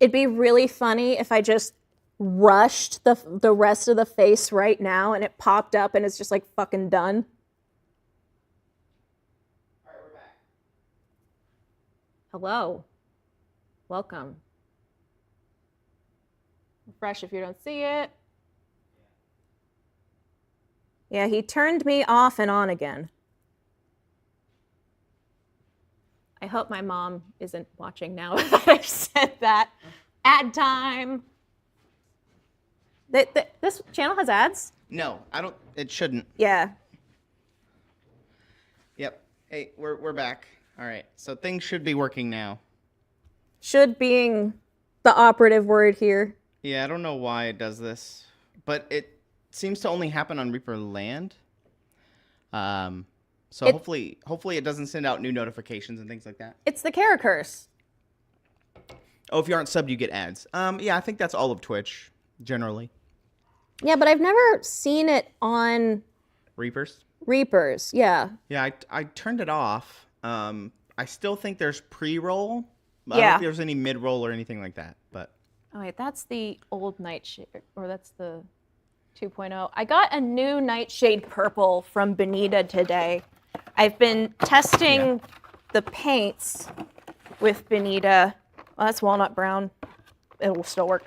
It'd be really funny if I just rushed the rest of the face right now and it popped up and it's just like fucking done. All right, we're back. Hello. Welcome. Refresh if you don't see it. Yeah, he turned me off and on again. I hope my mom isn't watching now that I've said that. Ad time. This channel has ads? No, I don't. It shouldn't. Yeah. Yep. Hey, we're back. All right. So things should be working now. Should being the operative word here. Yeah, I don't know why it does this, but it seems to only happen on Reaper Land. So hopefully it doesn't send out new notifications and things like that. It's the Cara curse. Oh, if you aren't subbed, you get ads. Yeah, I think that's all of Twitch generally. Yeah, but I've never seen it on Reapers. Yeah. Yeah, I turned it off. I still think there's pre-roll. I Yeah. don't think there's any mid-roll or anything like that. But Oh wait, that's the old Nightshade, or that's the 2.0. I got a new Nightshade purple from Benita today. I've been testing the paints with Benita. Well, that's walnut brown. It will still work.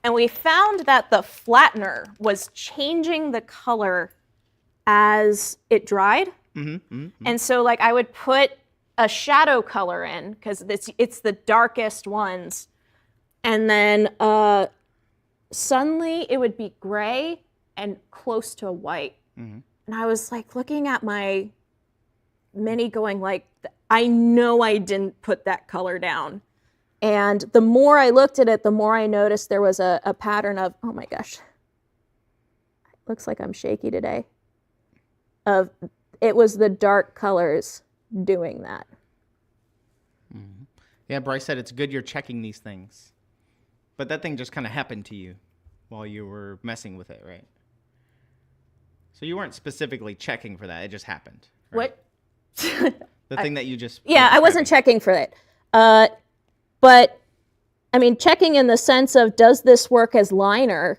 And we found that the flattener was changing the color as it dried. And so like I would put a shadow color in because it's the darkest ones. And then suddenly it would be gray and close to white. And I was like looking at my mini going like, I know I didn't put that color down. And the more I looked at it, the more I noticed there was a pattern of, oh my gosh, it looks like I'm shaky today. It was the dark colors doing that. yeah, Bryce said it's good you're checking these things. But that thing just kind of happened to you while you were messing with it, right? So you weren't specifically checking for that. It just happened. Right? What? The thing that you just... Yeah, I wasn't checking for it. But, I mean, checking in the sense of does this work as liner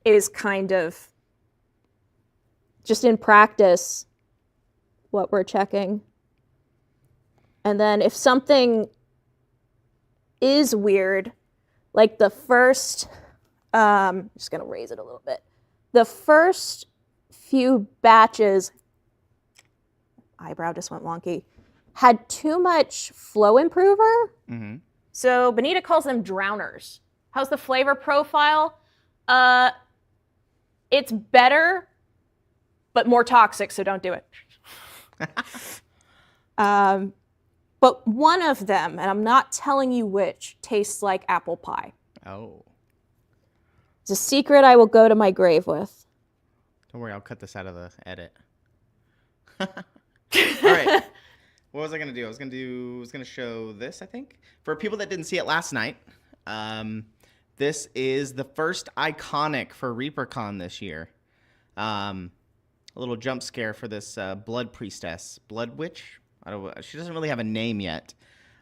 is kind of just in practice what we're checking. And then if something is weird, like the first, I'm just going to raise it a little bit. The first few batches, eyebrow just went wonky, had too much flow improver. So Benita calls them drowners. How's the flavor profile? It's better, but more toxic, so don't do it. But one of them, and I'm not telling you which, tastes like apple pie. Oh. It's a secret I will go to my grave with. Don't worry, I'll cut this out of the edit. All right. What was I going to do? I was going to show this, I think. For people that didn't see it last night, this is the first iconic for ReaperCon this year. A little jump scare for this Blood Priestess. Blood Witch? She doesn't really have a name yet.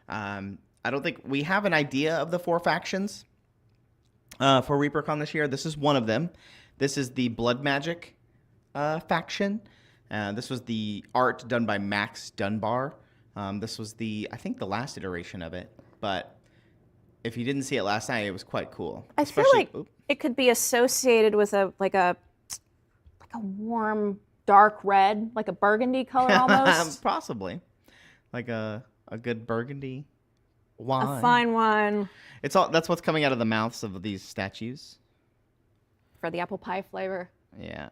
I don't think we have an idea of the 4 factions for ReaperCon this year. This is one of them. This is the Blood Magic faction. This was the art done by Max Dunbar. This was I think the last iteration of it. But if you didn't see it last night, it was quite cool. I feel like it could be associated with a warm, dark red, like a burgundy color almost. Possibly. Like a good burgundy wine. A fine wine. That's what's coming out of the mouths of these statues. For the apple pie flavor. Yeah.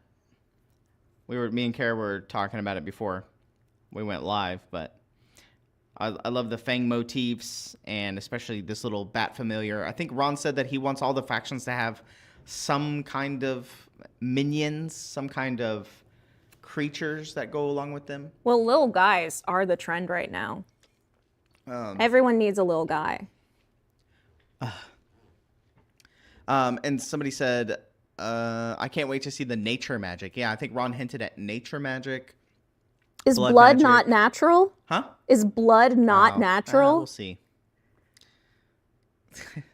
Me and Cara were talking about it before we went live, but I love the Fang motifs and especially this little bat familiar. I think Ron said that he wants all the factions to have some kind of minions, some kind of creatures that go along with them. Well, little guys are the trend right now. Everyone needs a little guy. And somebody said, I can't wait to see the nature magic. Yeah, I think Ron hinted at nature magic. Is blood not natural? Huh? Is blood not natural? We'll see.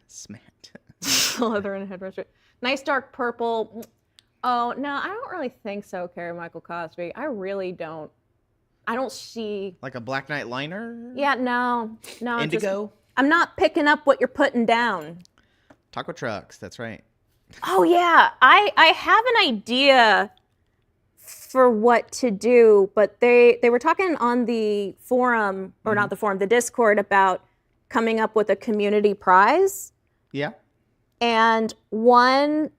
Smat. Slytherin headrest. Nice dark purple. Oh, no, I don't really think so, Cara Michael Cosby. I really don't. I don't see. Like a Black Knight liner? Yeah, no. Indigo? I'm not picking up what you're putting down. Taco trucks, that's right. Oh, yeah. I have an idea for what to do, but they were talking on the forum, or not the forum, the Discord, about coming up with a community prize. Yeah. And one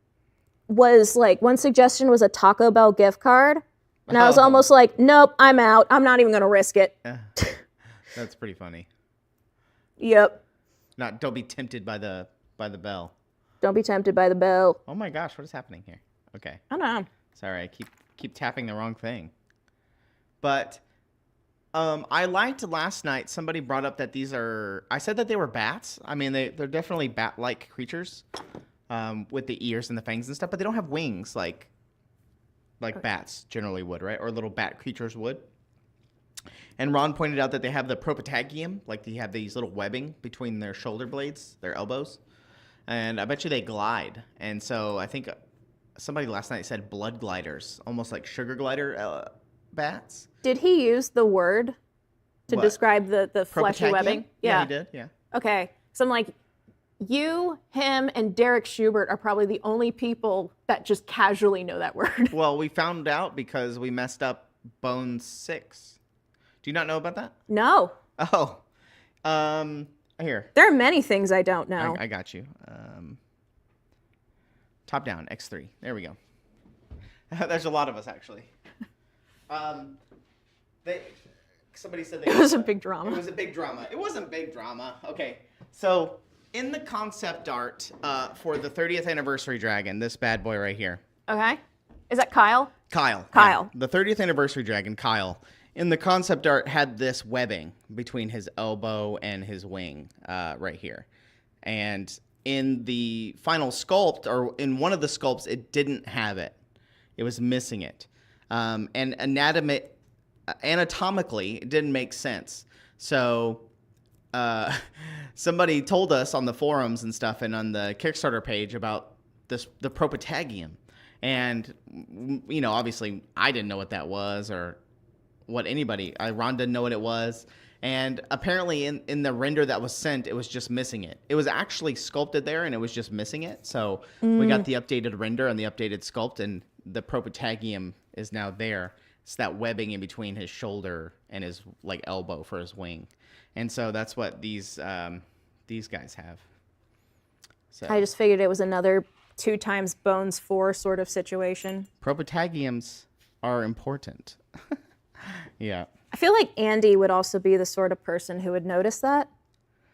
suggestion was a Taco Bell gift card. And I was almost like, nope, I'm out. I'm not even going to risk it. That's pretty funny. Yep. Don't be tempted by the bell. Don't be tempted by the bell. Oh my gosh, what is happening here? Okay. I don't know. Sorry, I keep tapping the wrong thing. But I liked last night, somebody brought up that I said that they were bats. I mean, they're definitely bat-like creatures with the ears and the fangs and stuff, but they don't have wings like bats generally would, right? Or little bat creatures would. And Ron pointed out that they have the propatagium, like they have these little webbing between their shoulder blades, their elbows. And I bet you they glide. And so I think somebody last night said blood gliders, almost like sugar glider bats. Did he use the word to describe the fleshy Propatagium? webbing? Yeah, he did, yeah. Okay. So I'm like, you, him, and Derek Schubert are probably the only people that just casually know that word. Well, we found out because we messed up Bone 6. Do you not know about that? No. Oh. Here. There are many things I don't know. I got you. Top down, X3. There we go. There's a lot of us, actually. Somebody said it was a big drama. It was a big drama. It wasn't big drama. Okay. So, in the concept art for the 30th anniversary dragon, this bad boy right here. Okay. Is that Kyle? Kyle. Kyle. Yeah. The 30th anniversary dragon, Kyle. In the concept art, had this webbing between his elbow and his wing right here. And in the final sculpt, or in one of the sculpts, it didn't have it. It was missing it. And anatomically, it didn't make sense. So somebody told us on the forums and stuff and on the Kickstarter page about the propatagium. And, you know, obviously I didn't know what that was or what Ron didn't know what it was. And apparently in the render that was sent, it was just missing it. It was actually sculpted there and it was just missing it. So we got the updated render and the updated sculpt, and the propatagium is now there. It's that webbing in between his shoulder and his like elbow for his wing. And so that's what these guys have. So I just figured it was another 2 times Bones 4 sort of situation. propatagiums are important. Yeah. I feel like Andy would also be the sort of person who would notice that.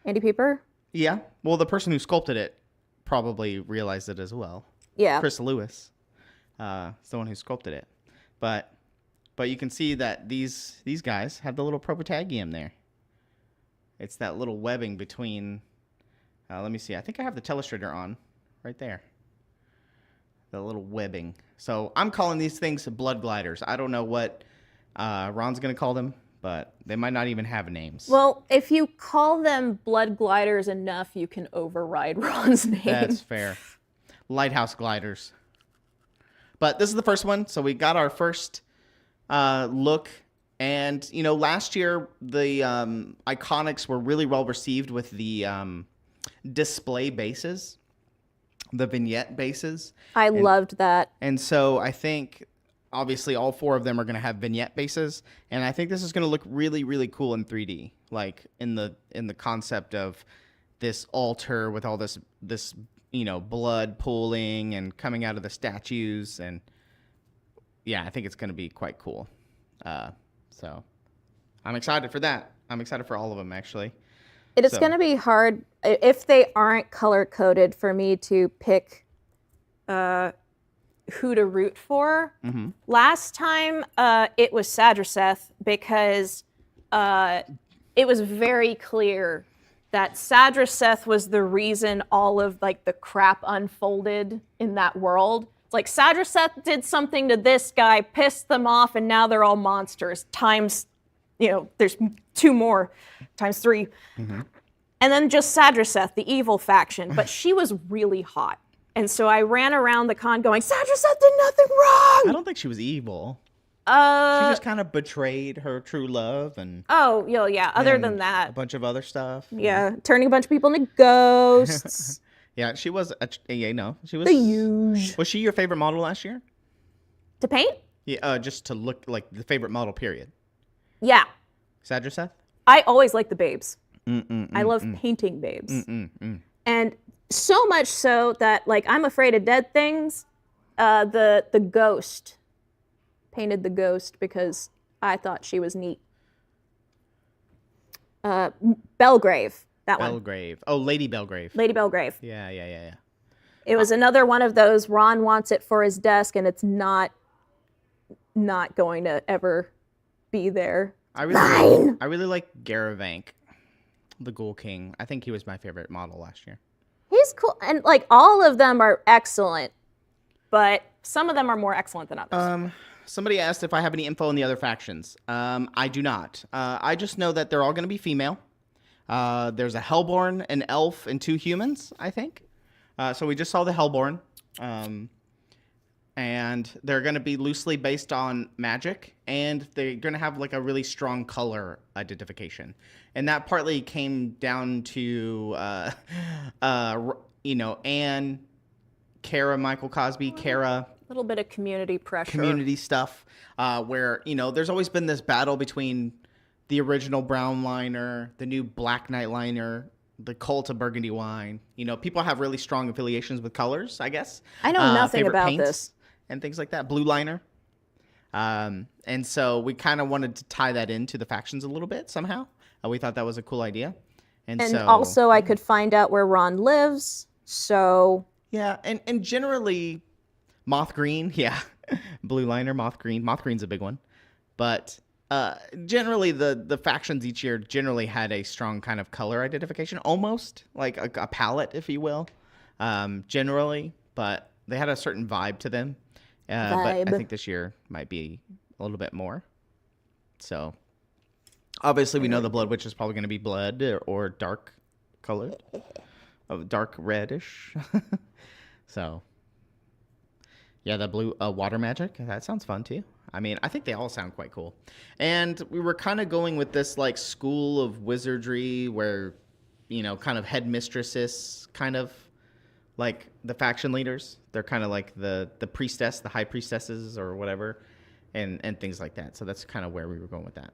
Andy Pieper? Yeah. Well, the person who sculpted it probably realized it as well. Yeah. Chris Lewis, is the one who sculpted it. But you can see that these guys have the little propatagium there. It's that little webbing between. Let me see. I think I have the telestrator on right there. The little webbing. So I'm calling these things blood gliders. I don't know what Ron's going to call them, but they might not even have names. Well, if you call them blood gliders enough, you can override Ron's name. That's fair. Lighthouse gliders. But this is the first one, so we got our first look. And, you know, last year, the Iconics were really well received with the display bases, the vignette bases. I loved that. And so I think, obviously, all 4 of them are going to have vignette bases. And I think this is going to look really, really cool in 3D, like in the concept of this altar with all this you know, blood pooling and coming out of the statues. And, yeah, I think it's going to be quite cool. So I'm excited for that. I'm excited for all of them, actually. It is going to be hard if they aren't color-coded for me to pick who to root for. Mm-hmm. Last time it was Sadraseth because it was very clear that Sadraseth was the reason all of like the crap unfolded in that world. It's like Sadraseth did something to this guy, pissed them off, and now they're all monsters. Times, you know, there's 2 more, times 3. Mm-hmm. And then just Sadraseth, the evil faction. But she was really hot. And so I ran around the con going, Sadraseth did nothing I wrong! don't think she was evil. She just Uh, kind of betrayed her true love and oh, yeah, other than a that. bunch of other stuff. Yeah, turning a bunch of people into ghosts. Yeah, she was. She was. The huge. Was she your favorite model last year? To paint? Yeah, just to look like the favorite model. Period. Yeah. Sadraseth? I always like the babes. Mm-mm-mm. I love painting babes. Mm-mm-mm. And so much so that, like, I'm afraid of dead things. The ghost painted the ghost because I thought she was neat. Belgrave, that one. Belgrave. Oh, Lady Belgrave. Lady Belgrave. Yeah. It was another one of those Ron wants it for his desk, and it's not going to ever be there. I really like Garavank, the Ghoul King. I think he was my favorite model last year. He's cool, and like all of them are excellent, but some of them are more excellent than others. Somebody asked if I have any info on the other factions. I do not. I just know that they're all going to be female. There's a Hellborn, an elf, and 2 humans, I think. So we just saw the Hellborn. And they're going to be loosely based on magic, and they're going to have like a really strong color identification. And that partly came down to, Anne, Cara, Michael Cosby, Cara. A little bit of community pressure. Community stuff, where, there's always been this battle between the original brown liner, the new Black Knight liner, the Cult of Burgundy Wine. People have really strong affiliations with colors, I guess. I know nothing favorite about paints this. and things like that. Blue liner. And so we kind of wanted to tie that into the factions a little bit somehow. We thought that was a cool idea. And so, also I could find out where Ron lives, so... Yeah, and generally, moth green, yeah. Blue liner, moth green. Moth green's a big one. But generally, the factions each year generally had a strong kind of color identification, almost like a palette, if you will, generally. But they had a certain vibe to them. But I think this year might be a little bit more. So, obviously, we know the Blood Witch is probably going to be blood or dark colored, dark reddish. So, yeah, the blue water magic, that sounds fun too. I mean, I think they all sound quite cool. And we were kind of going with this like school of wizardry where, kind of headmistresses, kind of like the faction leaders. They're kind of like the priestess, the high priestesses or whatever, and things like that. So that's kind of where we were going with that.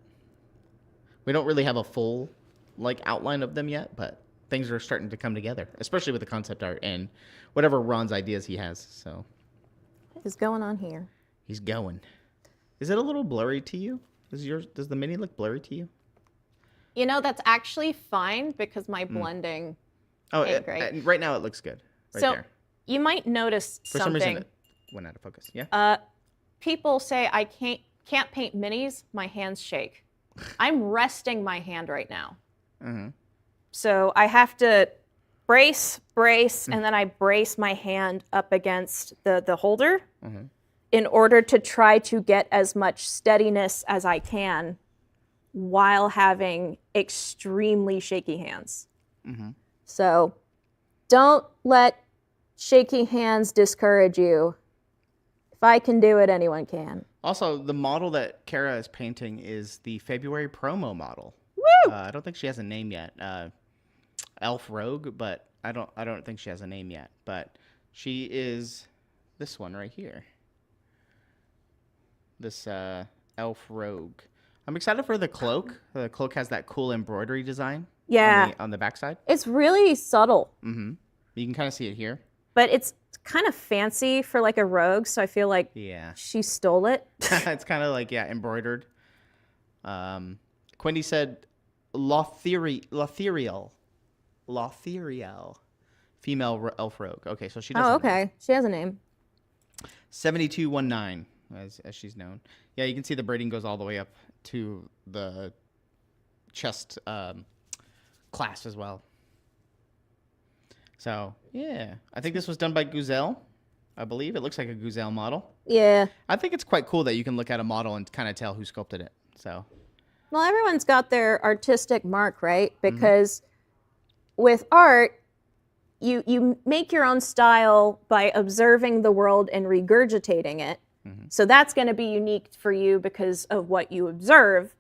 We don't really have a full like outline of them yet, but things are starting to come together, especially with the concept art and whatever Ron's ideas he has. So, What is going on here? he's going. Is it a little blurry to you? Does the mini look blurry to you? That's actually fine because my blending ain't great. Right now it looks good. Right So there. you might notice For some reason something. it went out of focus. Yeah. People say I can't paint minis. My hands shake. I'm resting my hand right now. Mm-hmm. So I have to brace, and then I brace my hand up against the holder in order to try to get as much steadiness as I can while having extremely shaky hands. So don't let shaky hands discourage you. If I can do it, anyone can. Also, the model that Cara is painting is the February promo model. Woo! I don't think she has a name yet. Elf Rogue, but I don't think she has a name yet. But she is this one right here. This Elf Rogue. I'm excited for the cloak. The cloak has that cool embroidery design. Yeah. On the backside. It's really subtle. Mm-hmm. You can kind of see it here. But it's kind of fancy for like a rogue, so I feel like she stole it. It's kind of like, embroidered. Quindy said Lotherial. Female elf rogue. Okay, so she does. Oh, okay. She has a name. 7219, as she's known. Yeah, you can see the braiding goes all the way up to the chest clasp as well. So, yeah. I think this was done by Guzel, I believe. It looks like a Guzel model. Yeah. I think it's quite cool that you can look at a model and kind of tell who sculpted it. So, Well, everyone's got their artistic mark, right? Because with art, you make your own style by observing the world and regurgitating it. Mm-hmm. So that's going to be unique for you because of what you observe.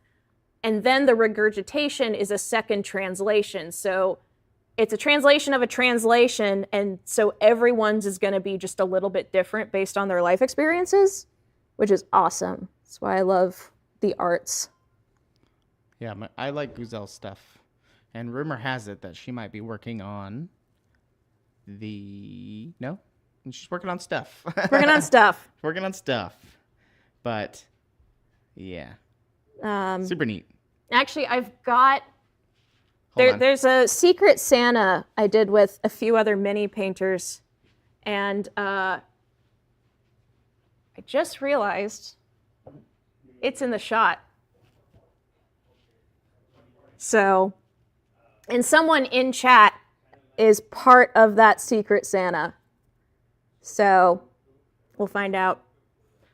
And then the regurgitation is a second translation. So it's a translation of a translation, and so everyone's is going to be just a little bit different based on their life experiences, which is awesome. That's why I love the arts. Yeah, I like Guzel's stuff. And rumor has it that she might be working on No? She's working on stuff. Working on stuff. Working on stuff. But, yeah. Super neat. Actually, I've got... There's a Secret Santa I did with a few other mini painters. And I just realized it's in the shot. So, and someone in chat is part of that Secret Santa. So, we'll find out.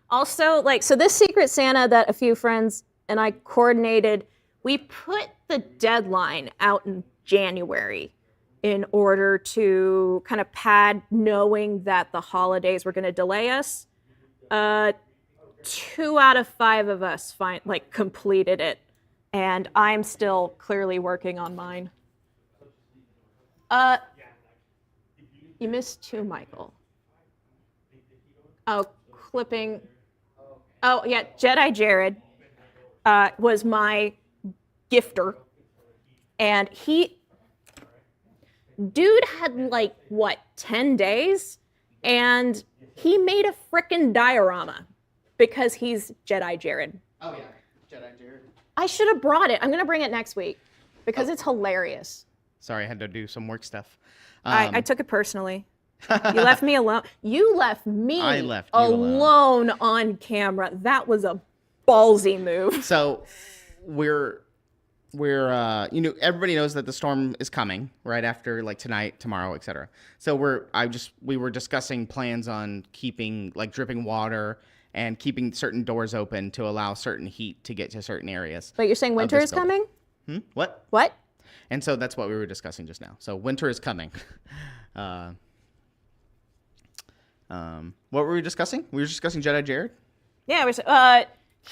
Also, so this Secret Santa that a few friends and I coordinated, we put the deadline out in January in order to kind of pad knowing that the holidays were going to delay us. 2 out of 5 of us completed it, and I'm still clearly working on mine. You missed 2, Michael. Oh, clipping. Oh, yeah, Jedi Jared was my gifter, and dude had 10 days, and he made a frickin' diorama because he's Jedi Jared. Oh yeah, Jedi Jared. I should have brought it. I'm gonna bring it next week because it's hilarious. Sorry, I had to do some work stuff. I took it personally. You left me alone. You left me I left you alone on camera. That was a ballsy move. So we're everybody knows that the storm is coming right after tonight, tomorrow, etc. So we were discussing plans on keeping dripping water and keeping certain doors open to allow certain heat to get to certain areas. But you're saying winter is coming? What? What? And so that's what we were discussing just now. So winter is coming. What were we discussing? We were discussing Jedi Jared? Yeah,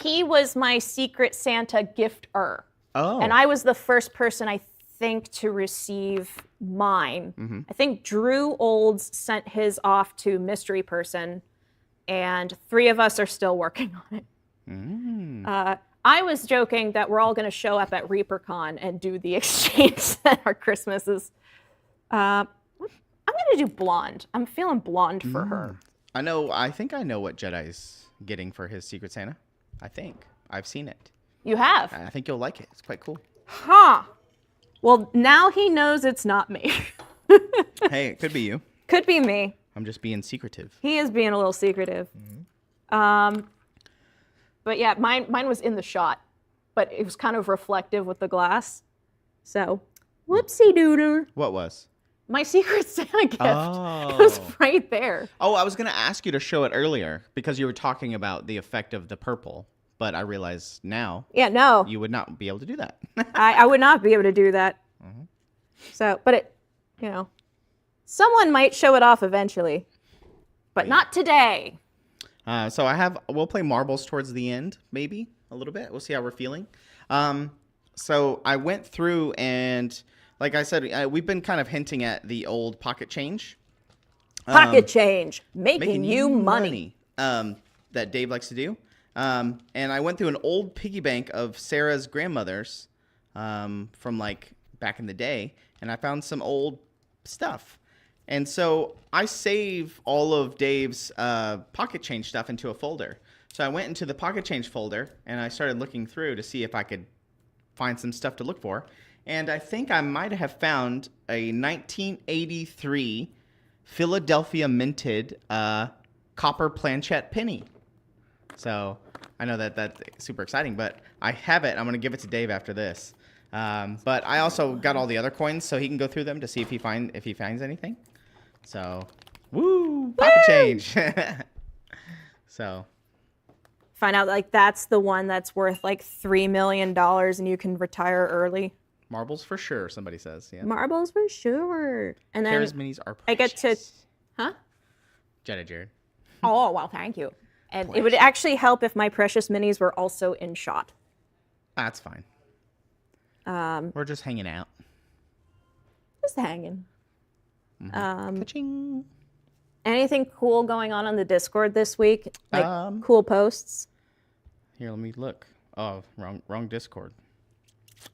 he was my Secret Santa gifter. Oh. And I was the first person, I think, to receive mine. Mm-hmm. I think Drew Olds sent his off to Mystery Person, and 3 of us are still working on it. Mm. I was joking that we're all going to show up at ReaperCon and do the exchange at our Christmases. I'm going to do blonde. I'm feeling blonde for her. I think I know what Jedi's getting for his Secret Santa. I think. I've seen it. You have? I think you'll like it. It's quite cool. Huh. Well, now he knows it's not me. Hey, it could be you. Could be me. I'm just being secretive. He is being a little secretive. Mm-hmm. But yeah, mine was in the shot, but it was kind of reflective with the glass. So, whoopsie doodle. What was? My Secret Santa gift. Oh. It was right there. Oh, I was going to ask you to show it earlier because you were talking about the effect of the purple. But I realize now. Yeah, no. You would not be able to do that. I would not be able to do that. Mm-hmm. So, but it, someone might show it off eventually, but not today. So we'll play marbles towards the end, maybe a little bit. We'll see how we're feeling. So I went through and, like I said, we've been kind of hinting at the old pocket change. Pocket change, making you money. That Dave likes to do. And I went through an old piggy bank of Sarah's grandmother's from back in the day, and I found some old stuff. And so I save all of Dave's pocket change stuff into a folder. So I went into the pocket change folder, and I started looking through to see if I could find some stuff to look for. And I think I might have found a 1983 Philadelphia minted copper planchette penny. So I know that's super exciting, but I have it. I'm going to give it to Dave after this. But I also got all the other coins so he can go through them to see if he finds anything. So, pocket change. So. Find out that's the one that's worth $3 million and you can retire early. Marbles for sure, somebody says. Yeah. Marbles for sure. And then Cara's minis are precious. I get to, huh? Jetta Jared. Oh, well, thank you. And it would actually help if my precious minis were also in shot. That's fine. We're just hanging out. Just hanging. Ka-ching. Anything cool going on the Discord this week? Like cool posts? Here, let me look. Oh, wrong Discord.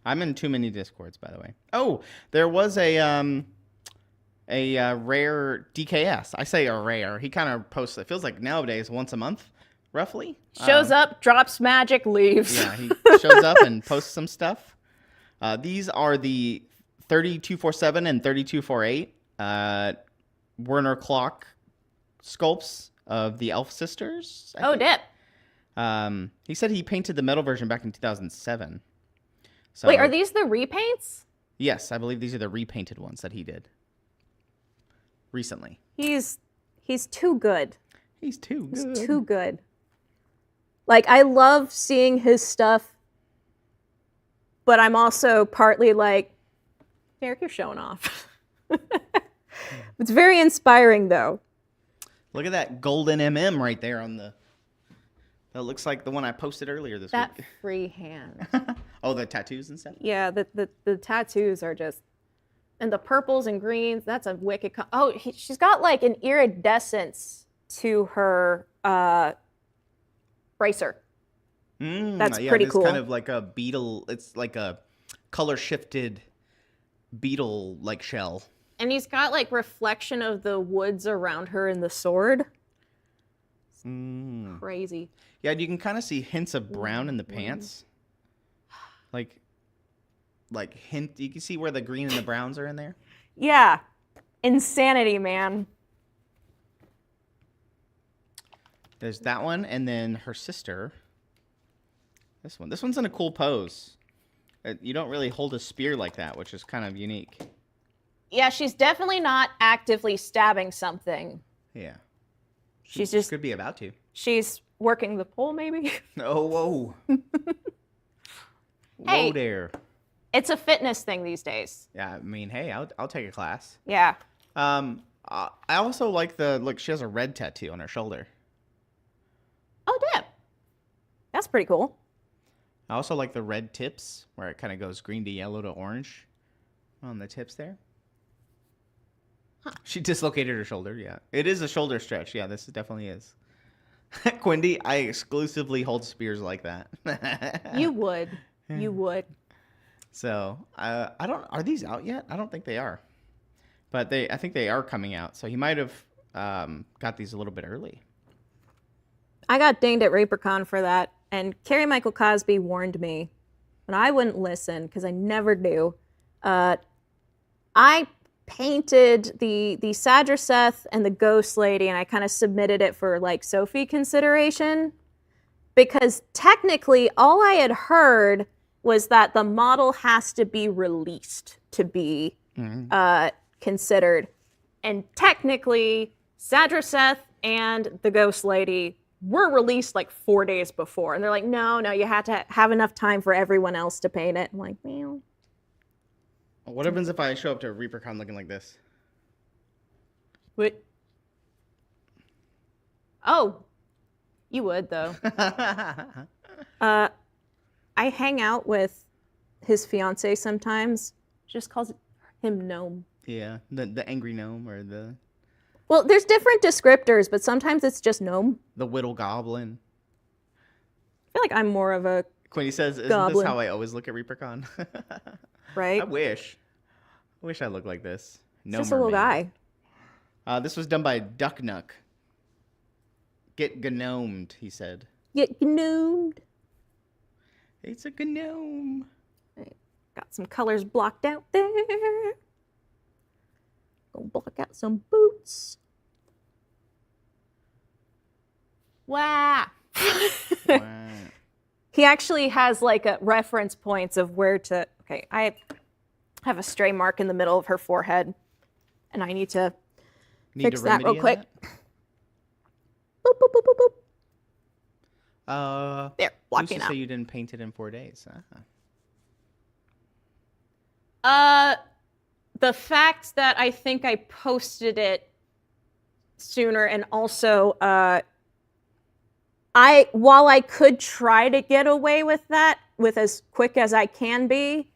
I'm in too many Discords, by the way. Oh, there was a rare DKS. I say a rare. He kind of posts. It feels like nowadays once a month, roughly. Shows up, drops magic, leaves. Yeah, he shows up and posts some stuff. These are the 3247 and 3248 Werner Clock sculpts of the Elf Sisters. Oh, dip. He said he painted the metal version back in 2007. So, wait, are these the repaints? Yes, I believe these are the repainted ones that he did recently. He's too good. He's too good. He's too good. Like, I love seeing his stuff, but I'm also partly like, Derek, you're showing off. It's very inspiring, though. Look at that golden MM right there on the... That looks like the one I posted earlier this That week. free hand. Oh, the tattoos and stuff? Yeah, the tattoos are just... And the purples and greens, that's a wicked... she's got like an iridescence to her bracer. That's pretty cool. It's kind of like a beetle. It's like a color-shifted beetle-like shell. And he's got like reflection of the woods around her in the sword. Crazy. Yeah, you can kind of see hints of brown in the pants. Like hint. You can see where the green and the browns are in there. Yeah. Insanity, man. There's that one, and then her sister. This one. This one's in a cool pose. You don't really hold a spear like that, which is kind of unique. Yeah, she's definitely not actively stabbing something. Yeah. She's just... Could be about to. She's working the pole, maybe? Oh, whoa. Hey, whoa there. It's a fitness thing these days. Yeah, I mean, hey, I'll take a class. Yeah. I also like look, she has a red tattoo on her shoulder. Oh, dip. That's pretty cool. I also like the red tips, where it kind of goes green to yellow to orange on the tips there. Huh. She dislocated her shoulder, yeah. It is a shoulder stretch, yeah, this definitely is. Quindy, I exclusively hold spears like that. You would. You would. So, are these out yet? I don't think they are. But I think they are coming out, so he might have got these a little bit early. I got dinged at RaperCon for that, and Carrie Michael Cosby warned me, and I wouldn't listen because I never do. I painted the Sadraseth and the Ghost Lady, and I kind of submitted it for like Sophie consideration because technically all I had heard was that the model has to be released to be considered, and technically Sadraseth and the Ghost Lady were released like 4 days before, and they're like, no, you have to have enough time for everyone else to paint it. I'm like, well. What happens if I show up to a ReaperCon looking like this? What? Oh, you would, though. I hang out with his fiance sometimes. She just calls him Gnome. Yeah, the angry gnome or the... Well, there's different descriptors, but sometimes it's just Gnome. The Whittle Goblin. I feel like I'm more of a Quinny says, isn't goblin. This how I always look at ReaperCon? Right? I wish I looked like this. No, just a little guy. This was done by Ducknuck. Get gnomed, he said. Get gnomed. It's a gnome. Right. Got some colors blocked out there. Gonna block out some boots. Wow. Wow. He actually has like a reference points of where to. Okay, I have a stray mark in the middle of her forehead, and I need to fix that real quick. Boop, boop, boop, boop, boop. There, blocking out. So you didn't paint it in 4 days. The fact that I think I posted it sooner, and also while I could try to get away with that with as quick as I can be,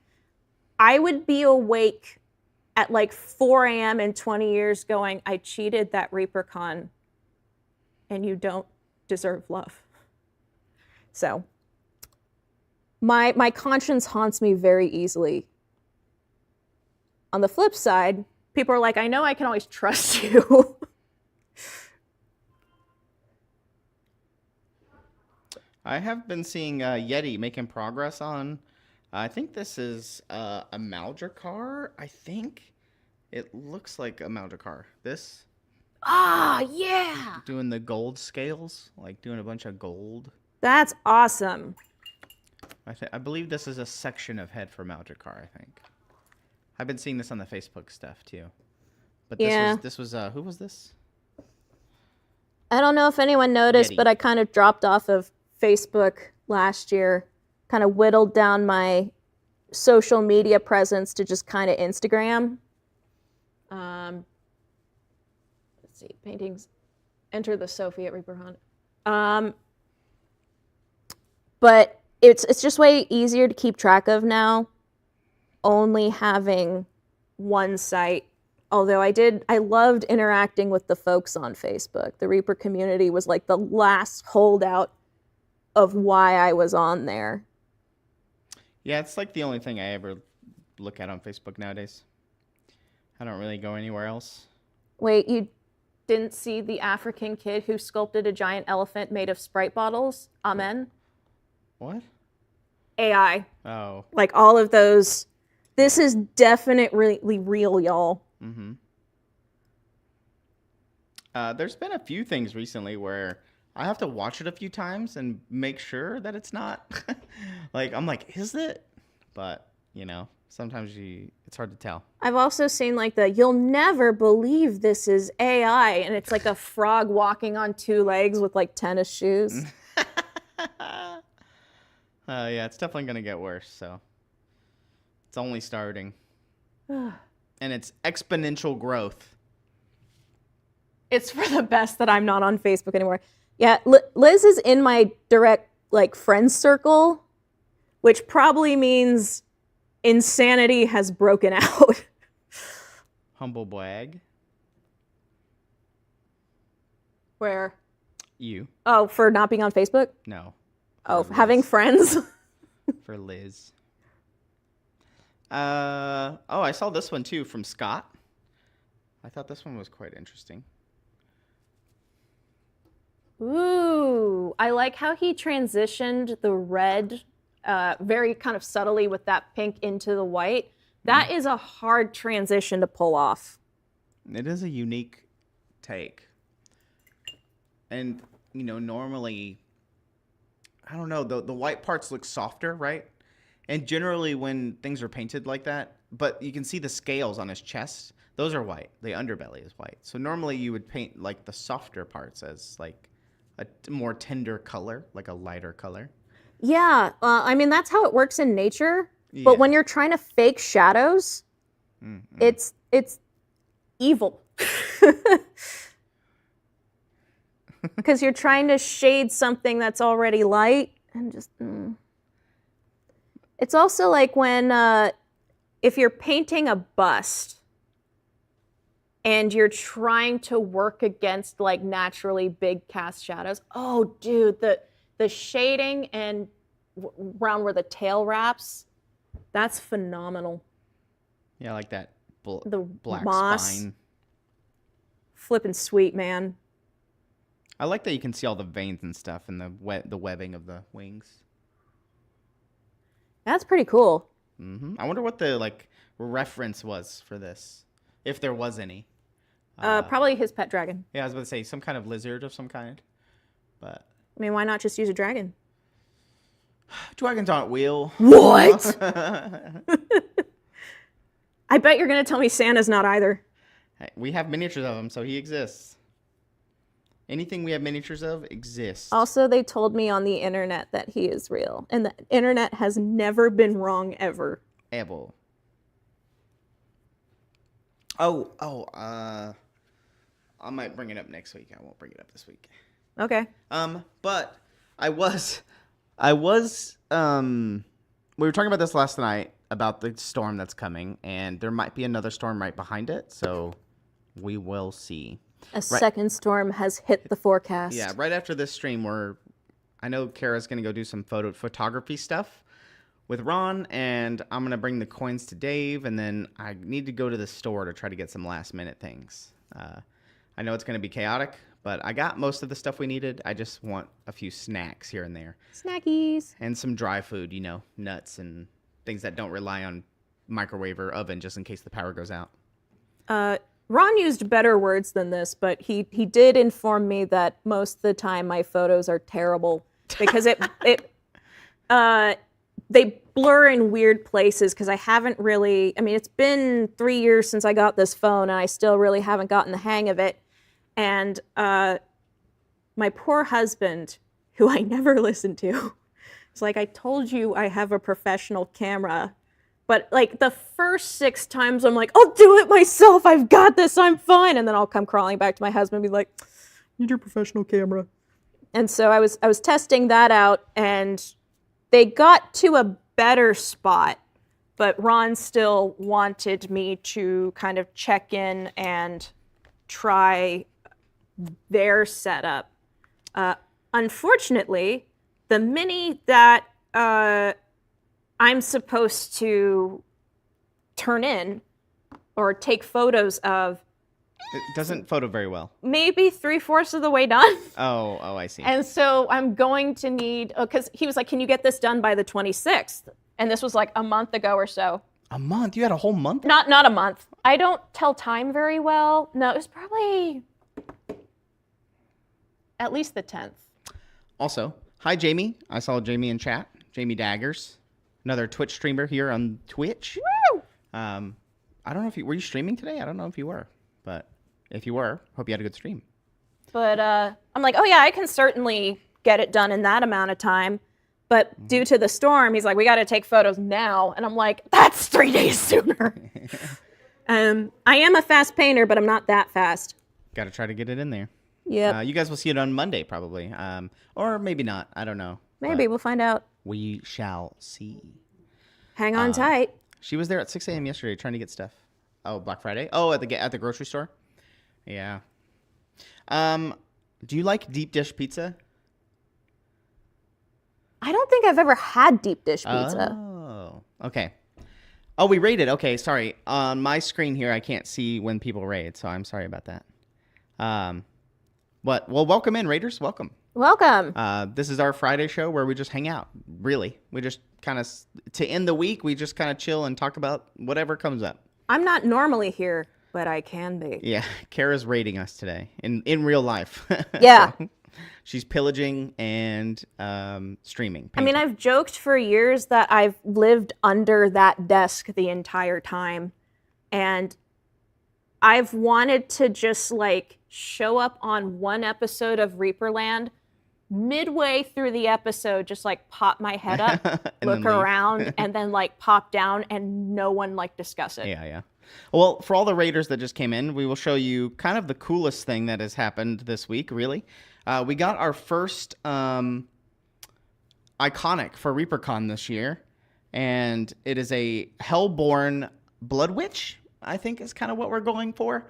I would be awake at like 4 a.m. in 20 years going, I cheated that ReaperCon and you don't deserve love. So my conscience haunts me very easily. On the flip side, people are like, I know I can always trust you. I have been seeing Yeti making progress on. I think this is a Maldracar. I think it looks like a Maldracar. This Ah, yeah. doing the gold scales, like doing a bunch of gold. That's awesome. I believe this is a section of head for Maldracar. I think. I've been seeing this on the Facebook stuff too. But this was who was this? I don't know if anyone noticed, Yeti. but I kind of dropped off of Facebook last year, kind of whittled down my social media presence to just kind of Instagram. Let's see, paintings. Enter the Sophie at ReaperCon. But it's just way easier to keep track of now, only having one site. Although I loved interacting with the folks on Facebook. The Reaper community was like the last holdout of why I was on there. Yeah, it's like the only thing I ever look at on Facebook nowadays. I don't really go anywhere else. Wait, you didn't see the African kid who sculpted a giant elephant made of Sprite bottles? Amen. What? AI. Oh. Like all of those. This is definitely real, y'all. Mm-hmm. There's been a few things recently where I have to watch it a few times and make sure that it's not. Like, I'm like, is it? But, sometimes it's hard to tell. I've also seen like you'll never believe this is AI, and it's like a frog walking on two legs with like tennis shoes. Yeah, it's definitely going to get worse, so. It's only starting. And it's exponential growth. It's for the best that I'm not on Facebook anymore. Yeah, Liz is in my direct friends circle, which probably means insanity has broken out. Humble brag. Where? You. Oh, for not being on Facebook? No. Oh, having friends? For Liz. I saw this one too from Scott. I thought this one was quite interesting. Ooh, I like how he transitioned the red very kind of subtly with that pink into the white. That is a hard transition to pull off. It is a unique take. And, normally, I don't know, the white parts look softer, right? And generally when things are painted like that, but you can see the scales on his chest, those are white. The underbelly is white. So normally you would paint like the softer parts as like a more tender color, like a lighter color. Yeah, I mean, that's how it works in nature. Yeah. But when you're trying to fake shadows, it's evil. Because you're trying to shade something that's already light and just... It's also like when, if you're painting a bust and you're trying to work against like naturally big cast shadows. Oh, dude, the shading and around where the tail wraps, that's phenomenal. Yeah, like that the black moss. spine. Flippin' sweet, man. I like that you can see all the veins and stuff and the webbing of the wings. That's pretty cool. Mm-hmm. I wonder what the reference was for this, if there was any. Probably his pet dragon. Yeah, I was about to say some kind of lizard of some kind, but I mean, why not just use a dragon? Dragons aren't real. What? I bet you're gonna tell me Santa's not either. Hey, we have miniatures of him, so he exists. Anything we have miniatures of exists. Also, they told me on the internet that he is real. And the internet has never been wrong, ever. Ever. I might bring it up next week. I won't bring it up this week. Okay. But I was, we were talking about this last night about the storm that's coming, and there might be another storm right behind it, so we will see. A second storm has hit the forecast. Yeah, right after this stream, I know Kara's going to go do some photography stuff with Ron, and I'm going to bring the coins to Dave, and then I need to go to the store to try to get some last-minute things. I know it's going to be chaotic, but I got most of the stuff we needed. I just want a few snacks here and there. Snackies. And some dry food, nuts and things that don't rely on microwave or oven just in case the power goes out. Ron used better words than this, but he did inform me that most of the time my photos are terrible because they blur in weird places because I haven't really, it's been 3 years since I got this phone and I still really haven't gotten the hang of it. And my poor husband, who I never listened to, is like, I told you I have a professional camera. But like the first 6 times I'm like, I'll do it myself. I've got this. I'm fine. And then I'll come crawling back to my husband and be like, need your professional camera. And so I was testing that out and they got to a better spot, but Ron still wanted me to kind of check in and try their setup. Unfortunately, the mini that I'm supposed to turn in or take photos of. It doesn't photo very well. Maybe 3/4 of the way done. Oh, I see. And so I'm going to need, because he was like, can you get this done by the 26th? And this was like a month ago or so. A month? You had a whole month? Not a month. I don't tell time very well. No, it was probably at least the 10th. Also, hi, Jamie. I saw Jamie in chat. Jamie Daggers. Another Twitch streamer here on Twitch. Woo! I don't know if were you streaming today? I don't know if you were, but if you were, hope you had a good stream. But I'm like, oh yeah, I can certainly get it done in that amount of time. But due to the storm, he's like, we got to take photos now. And I'm like, that's 3 days sooner. I am a fast painter, but I'm not that fast. Got to try to get it in there. Yeah. You guys will see it on Monday probably, or maybe not. I don't know. Maybe we'll find out. We shall see. Hang on tight. She was there at 6 a.m. yesterday trying to get stuff. Oh, Black Friday. Oh, at the grocery store. Yeah. Do you like deep dish pizza? I don't think I've ever had deep dish pizza. Oh, okay. Oh, we rated. Okay, sorry. On my screen here, I can't see when people raid, so I'm sorry about that. Well, welcome in, Raiders. Welcome. Welcome. This is our Friday show where we just hang out. Really, we just kind of to end the week. We just kind of chill and talk about whatever comes up. I'm not normally here, but I can be. Yeah, Kara's raiding us today in real life. Yeah. So, she's pillaging and streaming. I mean, I've joked for years that I've lived under that desk the entire time. And I've wanted to just like show up on one episode of Reaperland, midway through the episode, just like pop my head up, look around, and then like pop down and no one like discuss it. Yeah. Well, for all the raiders that just came in, we will show you kind of the coolest thing that has happened this week, really. We got our first iconic for ReaperCon this year, and it is a Hellborn Blood Witch, I think is kind of what we're going for.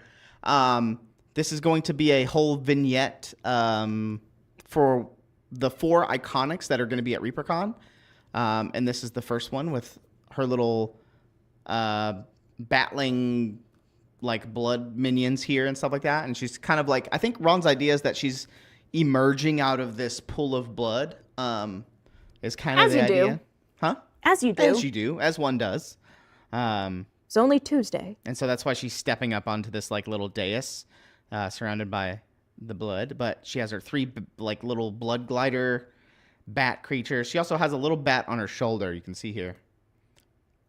This is going to be a whole vignette for the 4 iconics that are going to be at ReaperCon. And this is the first one with her little battling like blood minions here and stuff like that. And she's kind of like, I think Ron's idea is that she's emerging out of this pool of blood is kind of the idea. Huh? As you do. As you do, as one does. It's only Tuesday. And so that's why she's stepping up onto this like little dais surrounded by the blood. But she has her 3 like little blood glider bat creatures. She also has a little bat on her shoulder, you can see here.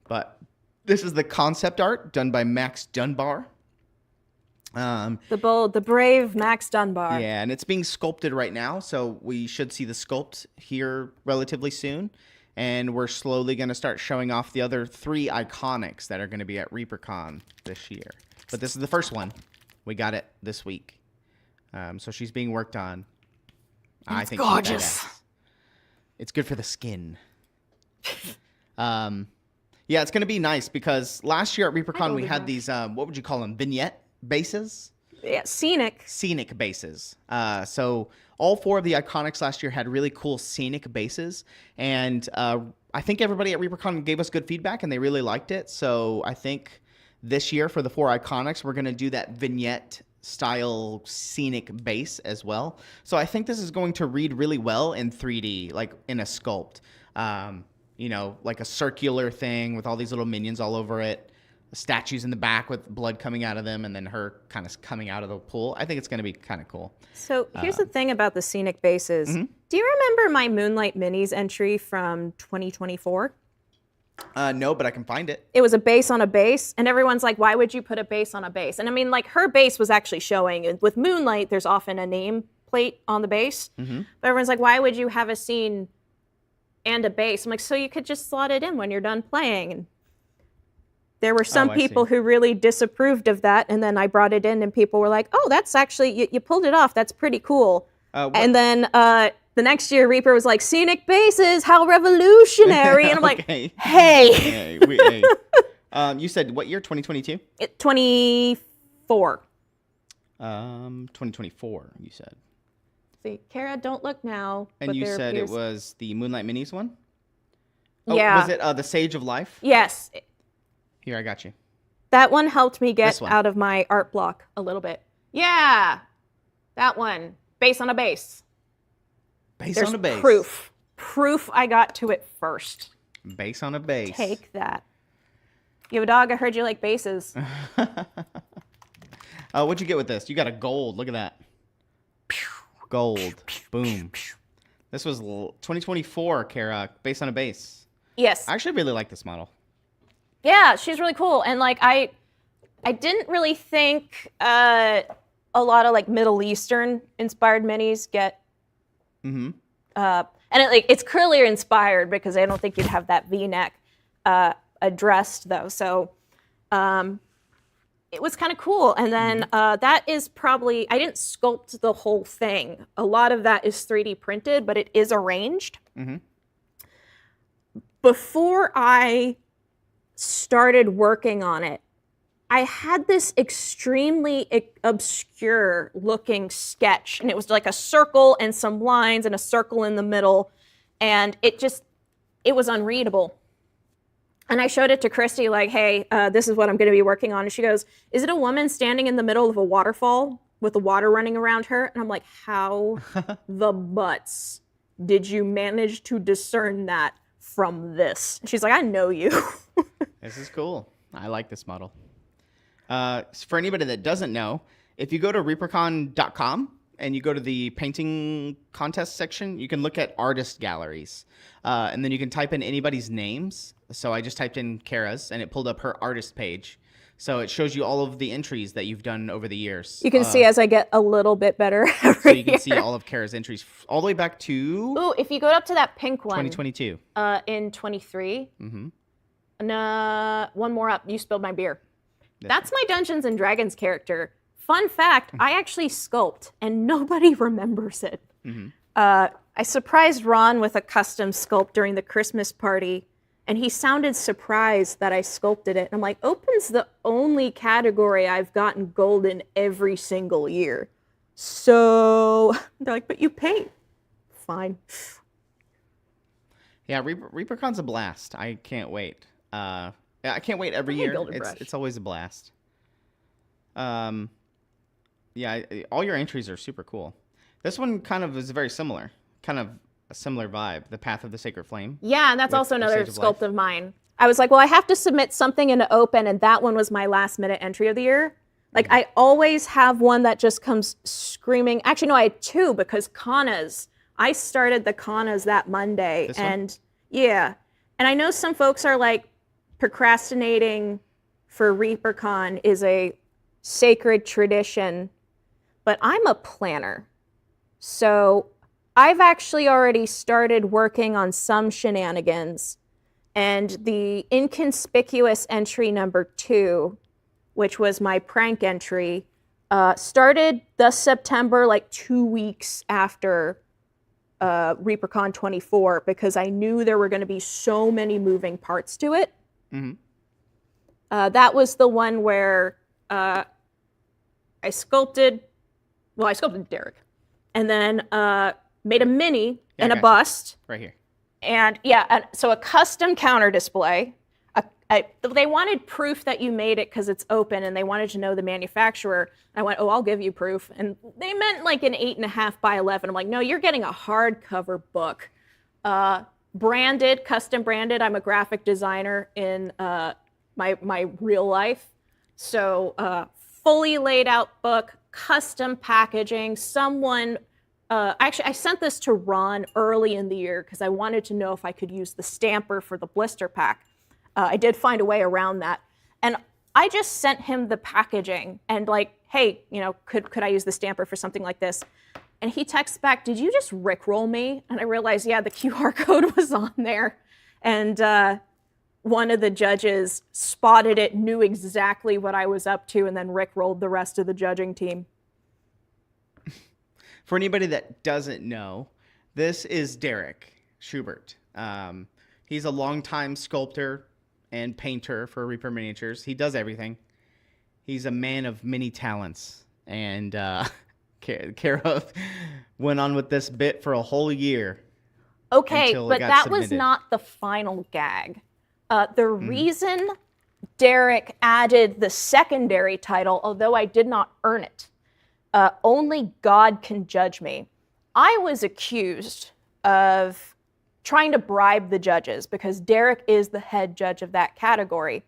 But this is the concept art done by Max Dunbar. The bold, the brave Max Dunbar. Yeah, and it's being sculpted right now, so we should see the sculpt here relatively soon. And we're slowly going to start showing off the other 3 iconics that are going to be at ReaperCon this year. But this is the first one. We got it this week. So she's being worked on. I think gorgeous. She's badass. It's good for the skin. Yeah, it's going to be nice because last year at ReaperCon we had these, what would you call them, vignette bases? Yeah, scenic. Scenic bases. So all 4 of the Iconics last year had really cool scenic bases. And I think everybody at ReaperCon gave us good feedback and they really liked it. So I think this year for the 4 Iconics, we're going to do that vignette style scenic base as well. So I think this is going to read really well in 3D, like in a sculpt. You know, like a circular thing with all these little minions all over it, statues in the back with blood coming out of them, and then her kind of coming out of the pool. I think it's going to be kind of cool. So here's the thing about the scenic bases. Do you remember my Moonlight Minis entry from 2024? No, but I can find it. It was a base on a base, and everyone's like, why would you put a base on a base? And I mean, like, her base was actually showing. And with Moonlight, there's often a name plate on the base. But everyone's like, why would you have a scene and a base? I'm like, so you could just slot it in when you're done playing. And there were some people who really disapproved of that, and then I brought it in, and people were like, oh, that's actually, you pulled it off. That's pretty cool. And then the next year, Reaper was like, scenic bases, how revolutionary. And I'm like, hey. You said what year, 2022? 24. 2024, you said. See, Cara, don't look now. And you said it was the Moonlight Minis one? Yeah. Was it the Sage of Life? Yes. Here, I got you. That one helped me get out of my art block a little bit. Yeah. That one. Base on a base. On a base. Proof I got to it first. Base on a base. Take that. You have a dog? I heard you like bases. What'd you get with this? You got a gold. Look at that. Gold. Boom. This was 2024, Cara, based on a base. Yes. I actually really like this model. Yeah, she's really cool. And like I didn't really think a lot of like Middle Eastern inspired minis get and it's clearly inspired because I don't think you'd have that V-neck addressed though. So it was kind of cool. And then that is probably, I didn't sculpt the whole thing. A lot of that is 3D printed, but it is arranged. Before I started working on it, I had this extremely obscure looking sketch, and it was like a circle and some lines and a circle in the middle, and it was unreadable. And I showed it to Christy, like, hey, this is what I'm going to be working on. And she goes, is it a woman standing in the middle of a waterfall with the water running around her? And I'm like, how the butts did you manage to discern that from this? And she's like, I know you. This is cool. I like this model. For anybody that doesn't know, if you go to reapercon.com and you go to the painting contest section, you can look at artist galleries. And then you can type in anybody's names. So I just typed in Cara's and it pulled up her artist page. So it shows you all of the entries that you've done over the years. You can see as I get a little bit better. So you can see all of Cara's entries all the way back to... Ooh, if you go up to that pink one. 2022. In 23. And one more up. You spilled my beer. That's my Dungeons and Dragons character. Fun fact, I actually sculpt, and nobody remembers it. I surprised Ron with a custom sculpt during the Christmas party, and he sounded surprised that I sculpted it. And I'm like, Open's the only category I've gotten gold in every single year. So they're like, but you paint. Fine. Yeah, ReaperCon's a blast. I can't wait. I can't wait every year. It's always a blast. Yeah, all your entries are super cool. This one kind of is very similar. Kind of a similar vibe. The Path of the Sacred Flame. Yeah, and that's also another sculpt of mine. I was like, well, I have to submit something into Open, and that one was my last minute entry of the year. Like, I always have one that just comes screaming. Actually, no, I had two because Kanas. I started the Kanas that Monday. This one? Yeah. And I know some folks are like, procrastinating for ReaperCon is a sacred tradition, but I'm a planner. So I've actually already started working on some shenanigans, and the inconspicuous entry number 2 which was my prank entry, started the September, like 2 weeks after ReaperCon 24, because I knew there were going to be so many moving parts to it. Mm-hmm. That was the one where I sculpted Derek, and then made a mini and a bust. Right here. And so a custom counter display. They wanted proof that you made it because it's open, and they wanted to know the manufacturer. I went, oh, I'll give you proof. And they meant like an 8.5 by 11. I'm like, no, you're getting a hardcover book. Branded, custom branded. I'm a graphic designer in my real life. So fully laid out book, custom packaging. Actually, I sent this to Ron early in the year because I wanted to know if I could use the stamper for the blister pack. I did find a way around that. And I just sent him the packaging and like, hey, could I use the stamper for something like this? And he texts back, did you just Rickroll me? And I realized, yeah, the QR code was on there. And one of the judges spotted it, knew exactly what I was up to, and then Rickrolled the rest of the judging team. For anybody that doesn't know, this is Derek Schubert. He's a longtime sculptor and painter for Reaper Miniatures. He does everything. He's a man of many talents. And Cara went on with this bit for a whole year. Okay, but that was not the final gag. The reason Derek added the secondary title, although I did not earn it, only God can judge me. I was accused of trying to bribe the judges because Derek is the head judge of that category.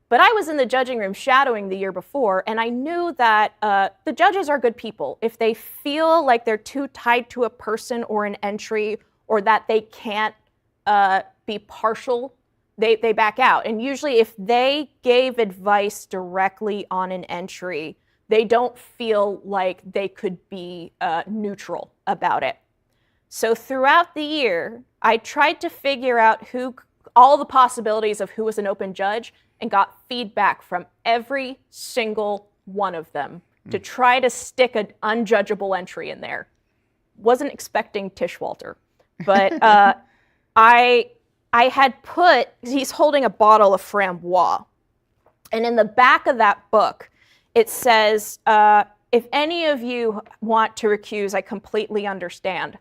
But I was in the judging room shadowing the year before, and I knew that the judges are good people. If they feel like they're too tied to a person or an entry, or that they can't be partial, they back out. And usually if they gave advice directly on an entry, they don't feel like they could be neutral about it. So throughout the year, I tried to figure out all the possibilities of who was an open judge, and got feedback from every single one of them to try to stick an unjudgeable entry in there. Wasn't expecting Tish Walter, but I had he's holding a bottle of Framboise, and in the back of that book, it says, if any of you want to recuse, I completely understand.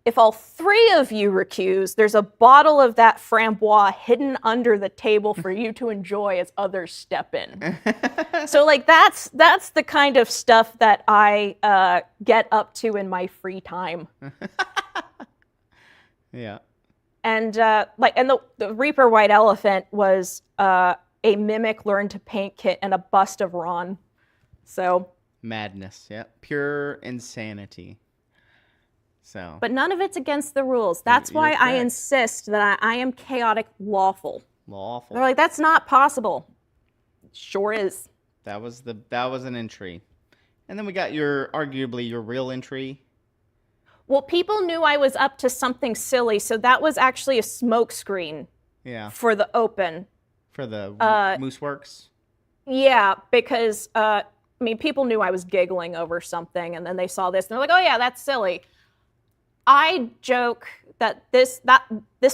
If all 3 of you recuse, there's a bottle of that Framboise hidden under the table for you to enjoy as others step in. So like that's the kind of stuff that I get up to in my free time. Yeah. And the Reaper White Elephant was a Mimic Learn to Paint kit and a bust of Ron. So madness, yeah. Pure insanity. So, but none of it's against the rules. That's why I insist that I am chaotic lawful. Lawful. They're like, that's not possible. Sure is. That was an entry. And then we got arguably your real entry. Well, people knew I was up to something silly, so that was actually a smoke screen. Yeah. For the open. For the Mooseworks? Yeah, because people knew I was giggling over something, and then they saw this and they're like, oh yeah, that's silly. I joke that this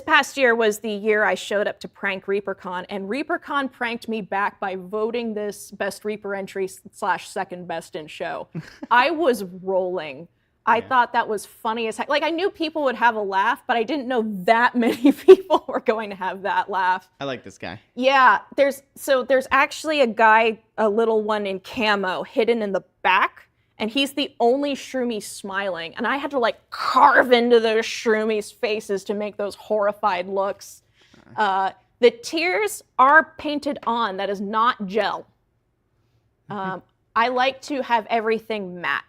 past year was the year I showed up to prank ReaperCon, and ReaperCon pranked me back by voting this best Reaper entry / second best in show. I was rolling. I thought that was funny as heck. Like, I knew people would have a laugh, but I didn't know that many people were going to have that laugh. I like this guy. Yeah, there's actually a guy, a little one in camo, hidden in the back. And he's the only shroomy smiling. And I had to like carve into those shroomies' faces to make those horrified looks. The tears are painted on. That is not gel. I like to have everything matte.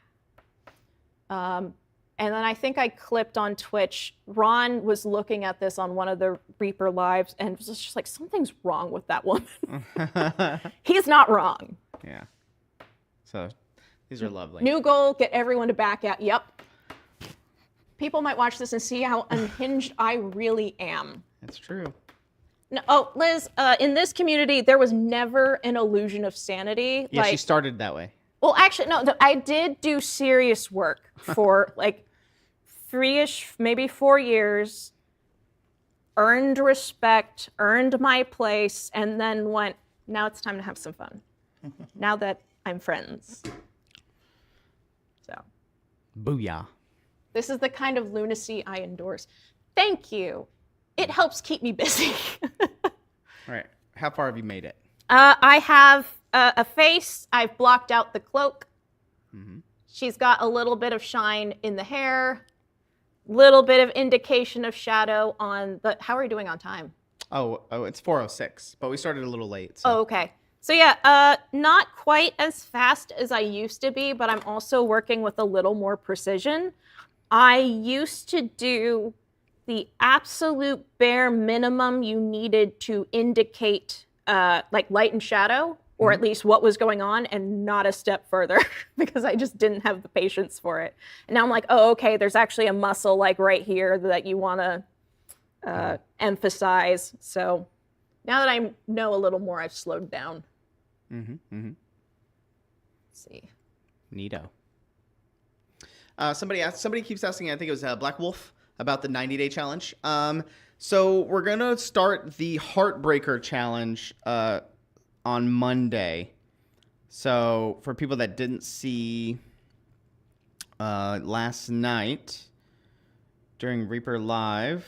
And then I think I clipped on Twitch. Ron was looking at this on one of the Reaper lives and was just like, something's wrong with that woman. He's not wrong. Yeah. So... these are lovely. New goal, get everyone to back out. Yep. People might watch this and see how unhinged I really am. That's true. No, oh, Liz, in this community, there was never an illusion of sanity. Yeah, she started that way. Well, actually, no, I did do serious work for like 3-ish, maybe 4 years, earned respect, earned my place, and then went, now it's time to have some fun. Now that I'm friends. So. Booyah. This is the kind of lunacy I endorse. Thank you. It helps keep me busy. All right. How far have you made it? I have a face. I've blocked out the cloak. Mm-hmm. She's got a little bit of shine in the hair. Little bit of indication of shadow on the... How are you doing on time? Oh, it's 4:06, but we started a little late. So. Oh, okay. So yeah, not quite as fast as I used to be, but I'm also working with a little more precision. I used to do the absolute bare minimum you needed to indicate like light and shadow, or at least what was going on, and not a step further because I just didn't have the patience for it. And now I'm like, oh, okay, there's actually a muscle like right here that you want to emphasize. So now that I know a little more, I've slowed down. Mm-hmm. Let's see. Neato. Somebody keeps asking, I think it was Black Wolf, about the 90-day challenge. So we're going to start the Heartbreaker challenge on Monday. So for people that didn't see last night during Reaper Live,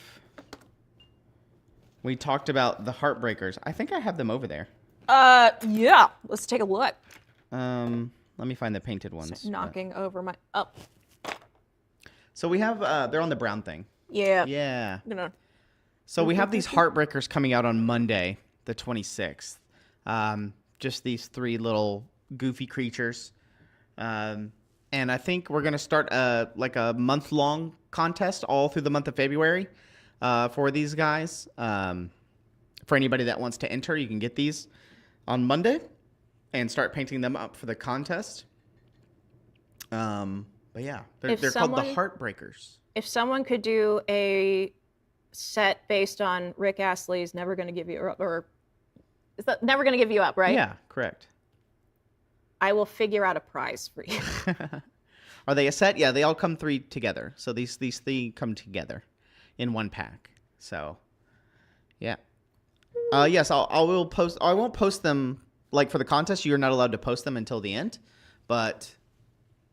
we talked about the Heartbreakers. I think I have them over there. Yeah. Let's take a look. Let me find the painted ones. Knocking over my... So we have, they're on the brown thing. Yeah. Yeah. Gonna... So we have these Heartbreakers coming out on Monday, the 26th. Just these 3 little goofy creatures. And I think we're going to start a month-long contest all through the month of February for these guys. For anybody that wants to enter, you can get these on Monday and start painting them up for the contest. But yeah, they're called the Heartbreakers. If someone could do a set based on Rick Astley's "Never Gonna Give You Up," or is that "Never Gonna Give You Up," right? Yeah, correct. I will figure out a prize for you. Are they a set? Yeah, they all come 3 together. So these 3 come together in one pack. So, yeah. Yes, I will post. I won't post them like for the contest. You're not allowed to post them until the end, but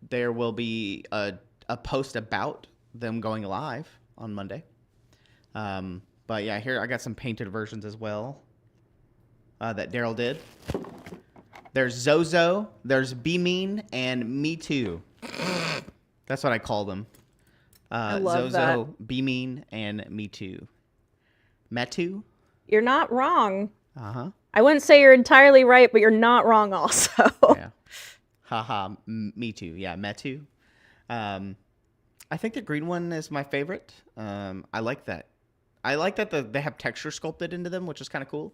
there will be a post about them going live on Monday. But yeah, here I got some painted versions as well that Daryl did. There's Zozo, there's Be Mean, and Me Too. That's what I call them. I love Zozo, that. Be Mean, and Me Too. Metu? You're not wrong. Uh-huh. I wouldn't say you're entirely right, but you're not wrong also. Yeah. Haha, Me Too. Yeah, Metu. I think the green one is my favorite. I like that. I like that they have texture sculpted into them, which is kind of cool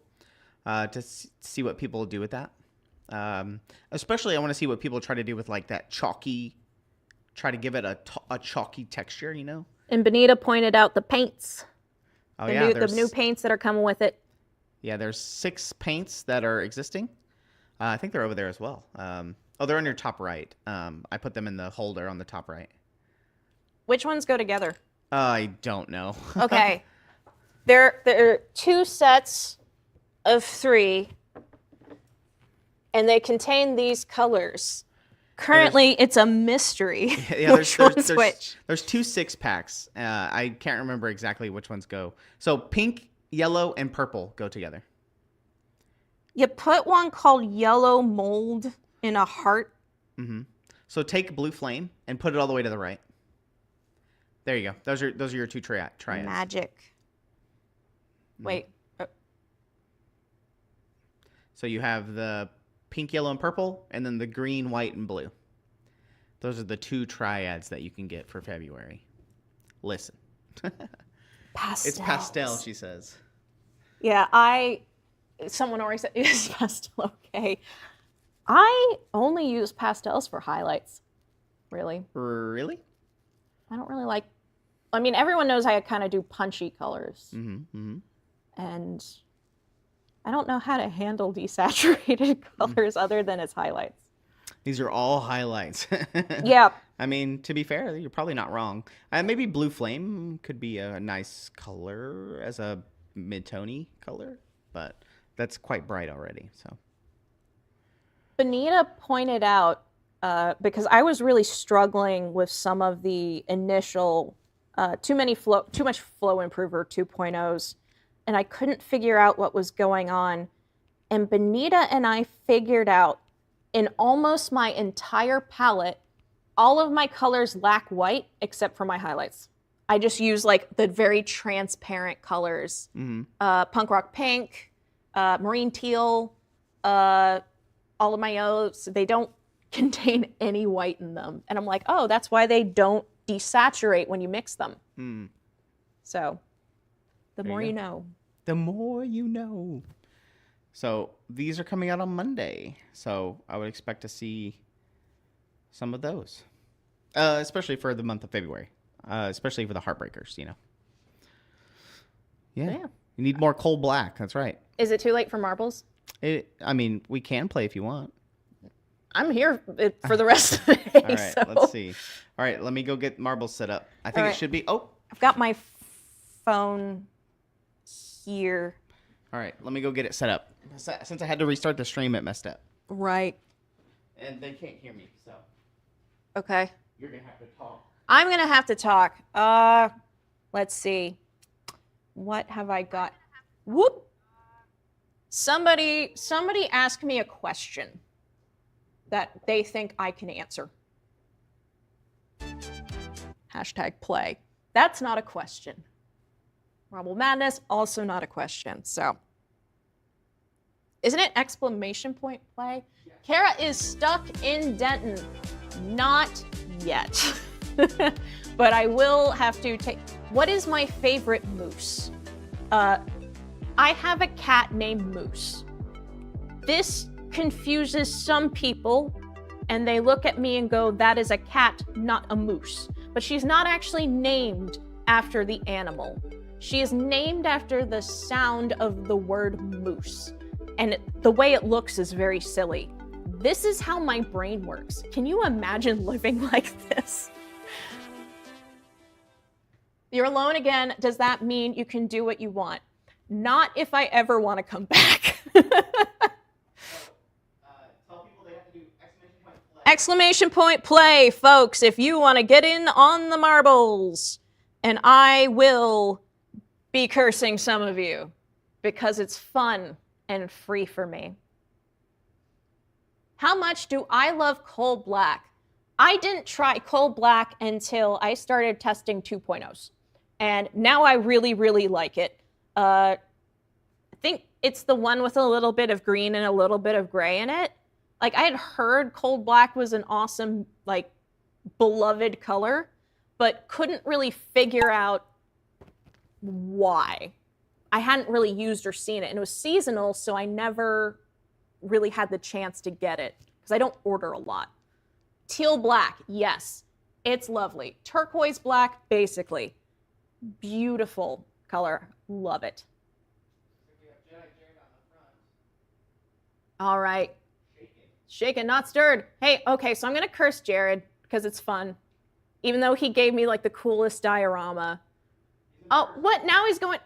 to see what people do with that. Especially I want to see what people try to do with like that chalky, try to give it a chalky texture, you know? And Benita pointed out the paints. Oh, The new paints that are coming with it. Yeah, there's 6 paints that are existing. I think they're over there as well. They're on your top right. I put them in the holder on the top right. Which ones go together? I don't know. Okay. There are 2 sets of 3, and they contain these colors. Currently, it's a mystery. Yeah, which one's which? There's 2 6-packs. I can't remember exactly which ones go. So pink, yellow, and purple go together. You put one called Yellow Mold in a heart. Mm-hmm. So take Blue Flame and put it all the way to the right. There you go. Those are your 2 triads. Magic. Wait. So you have the pink, yellow, and purple, and then the green, white, and blue. Those are the 2 triads that you can get for February. Listen. Pastels. It's pastel, she says. Yeah, someone already said it's pastel, okay. I only use pastels for highlights, really. Really? I don't really like, I mean, everyone knows I kind of do punchy colors. Mm-hmm. Mm-hmm. And I don't know how to handle desaturated colors other than as highlights. These are all highlights. Yeah. I mean, to be fair, you're probably not wrong. Maybe blue flame could be a nice color as a mid-tony color, but that's quite bright already. So Benita pointed out, because I was really struggling with some of the initial too much flow improver 2.0s, and I couldn't figure out what was going on. And Benita and I figured out in almost my entire palette, all of my colors lack white except for my highlights. I just use like the very transparent colors, punk rock pink, marine teal, all of my yellows. They don't contain any white in them, and I'm like, oh, that's why they don't desaturate when you mix them. So, the more you know. The more you know. So these are coming out on Monday. So I would expect to see some of those, especially for the month of February, especially for the Heartbreakers. You know. Yeah. You need more coal black. That's right. Is it too late for marbles? I mean, we can play if you want. I'm here for the rest of the day. All right, so. let's see. All right, let me go get marbles set up. I think it should be. Oh, I've got my phone here. All right, let me go get it set up. Since I had to restart the stream, it messed up. Right. And they can't hear me, so. Okay. You're gonna have to talk. I'm gonna have to talk. Let's see. What have I got? Whoop. Somebody asked me a question that they think I can answer. #play. That's not a question. Marble Madness, also not a question. So, isn't it !play? Yeah. Cara is stuck in Denton. Not yet. But I will have to take. What is my favorite moose? I have a cat named Moose. This confuses some people, and they look at me and go, that is a cat, not a moose. But she's not actually named after the animal. She is named after the sound of the word moose. And the way it looks is very silly. This is how my brain works. Can you imagine living like this? You're alone again. Does that mean you can do what you want? Not if I ever want to come back. Tell people they have to do ! Play, folks, if you want to get in on the marbles. And I will be cursing some of you because it's fun and free for me. How much do I love coal black? I didn't try coal black until I started testing 2.0s. And now I really, really like it. I think it's the one with a little bit of green and a little bit of gray in it. Like, I had heard coal black was an awesome, like, beloved color, but couldn't really figure out why. I hadn't really used or seen it, and it was seasonal, so I never really had the chance to get it, because I don't order a lot. Teal black, yes, it's lovely. Turquoise black, basically. Beautiful color, love it. All right. Shaken, not stirred. Hey, okay, so I'm gonna curse Jared because it's fun. Even though he gave me like the coolest diorama. Oh, what? Now he's going.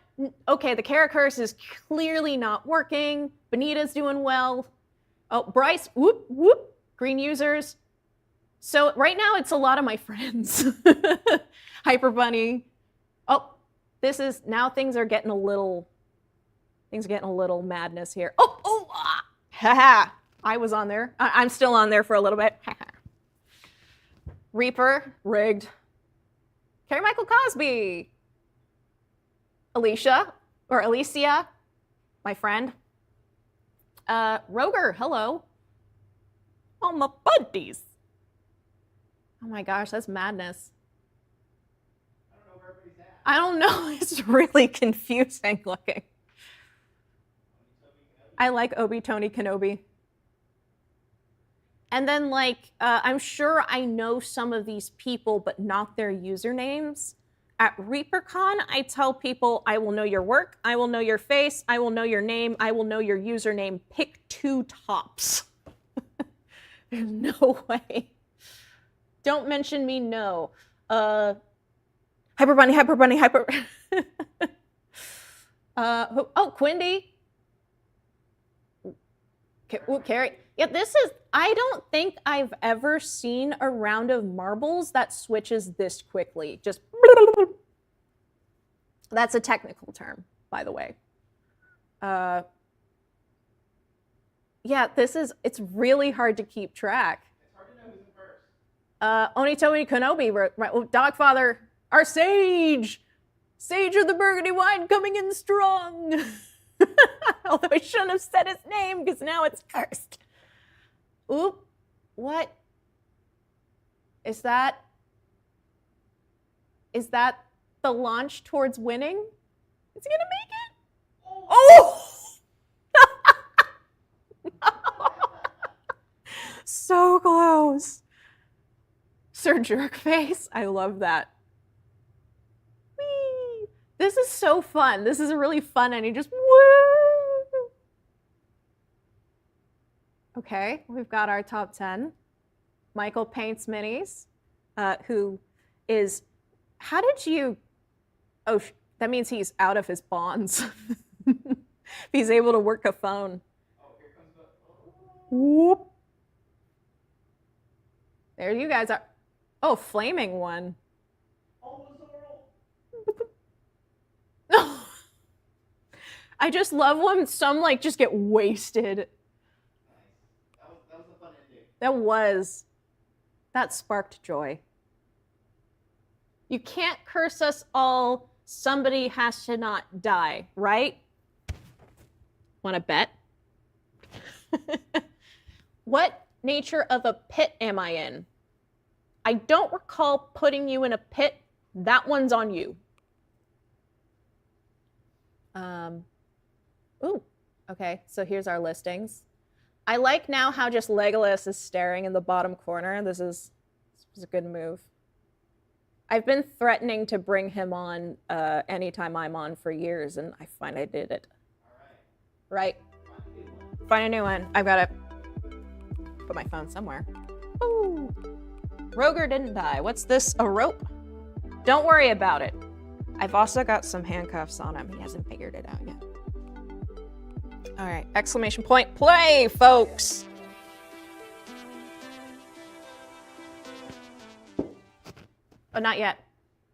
Okay, the Cara curse is clearly not working. Benita's doing well. Oh, Bryce, whoop, whoop. Green users. So right now it's a lot of my friends. Hyper Bunny. Oh, this is, now things are getting a little madness here. Oh, ah. Haha. I was on there. I'm still on there for a little bit. Reaper, rigged. Carrie Michael Cosby. Alicia, my friend. Roger, hello. Oh, my buddies. Oh my gosh, that's madness. I don't know where everybody's at. I don't know. It's really confusing looking. I like Obi-Tony Kenobi. And then, like, I'm sure I know some of these people, but not their usernames. At ReaperCon, I tell people, I will know your work, I will know your face, I will know your name, I will know your username. Pick 2 tops. There's no way. Don't mention me, no. Hyper Bunny, Hyper Bunny, Hyper... oh, Quindy. Ooh, Carrie. Yeah, this is... I don't think I've ever seen a round of marbles that switches this quickly. Just... That's a technical term, by the way. Yeah, it's really hard to keep track. It's hard to know who's in first. Onitomi Kenobi, right, Dogfather, our sage! Sage of the Burgundy wine coming in strong! Although I shouldn't have said his name, because now it's cursed. Oop, what? Is that the launch towards winning? Is he gonna make it? Oh! So close. Sir Jerkface, I love that. Whee! This is so fun. This is really fun, and he just woo! Okay, we've got our top 10. Michael Paints Minis, who is, how did you, oh, that means he's out of his bonds. He's able to work a phone. Oh, here comes the... Whoop. There you guys are. Oh, flaming one. Oh, No. I just love when some like just get wasted. Nice. That was a fun ending. That was. That sparked joy. You can't curse us all. Somebody has to not die, right? Want to bet? What nature of a pit am I in? I don't recall putting you in a pit. That one's on you. Ooh, okay, so here's our listings. I like now how just Legolas is staring in the bottom corner. This was a good move. I've been threatening to bring him on anytime I'm on for years, and I finally did it. All right. Right. Find a new one. I've got to put my phone somewhere. Ooh. Roger didn't die. What's this? A rope? Don't worry about it. I've also got some handcuffs on him. He hasn't figured it out yet. All right. Exclamation point. Play, folks. Oh, not yet.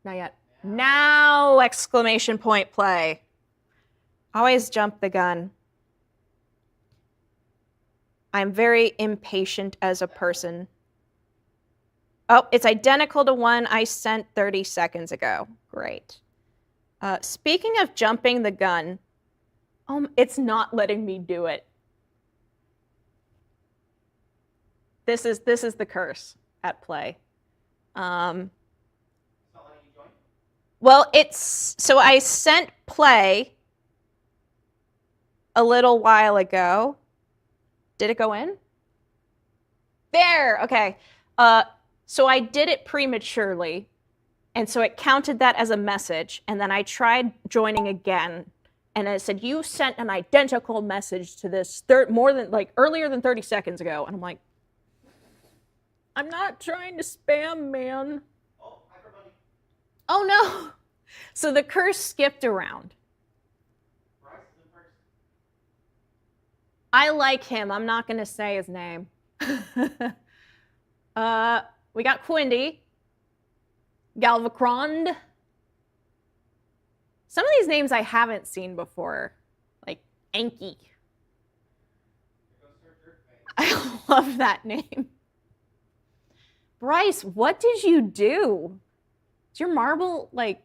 Not yet. Now, exclamation point, play. Always jump the gun. I'm very impatient as a person. Oh, it's identical to one I sent 30 seconds ago. Great. Speaking of jumping the gun, it's not letting me do it. This is the curse at play. It's not letting you join? Well, so I sent play a little while ago. Did it go in? There, okay. So I did it prematurely, and so it counted that as a message, and then I tried joining again, and it said, you sent an identical message to this earlier than 30 seconds ago, and I'm like, I'm not trying to spam, man. Oh, Hyper Bunny. Oh no. So the curse skipped around. Bryce is in first. I like him. I'm not going to say his name. We got Quindy. Galvacrond. Some of these names I haven't seen before. Like Enki. I love that name. Bryce, what did you do? Is your marble, like,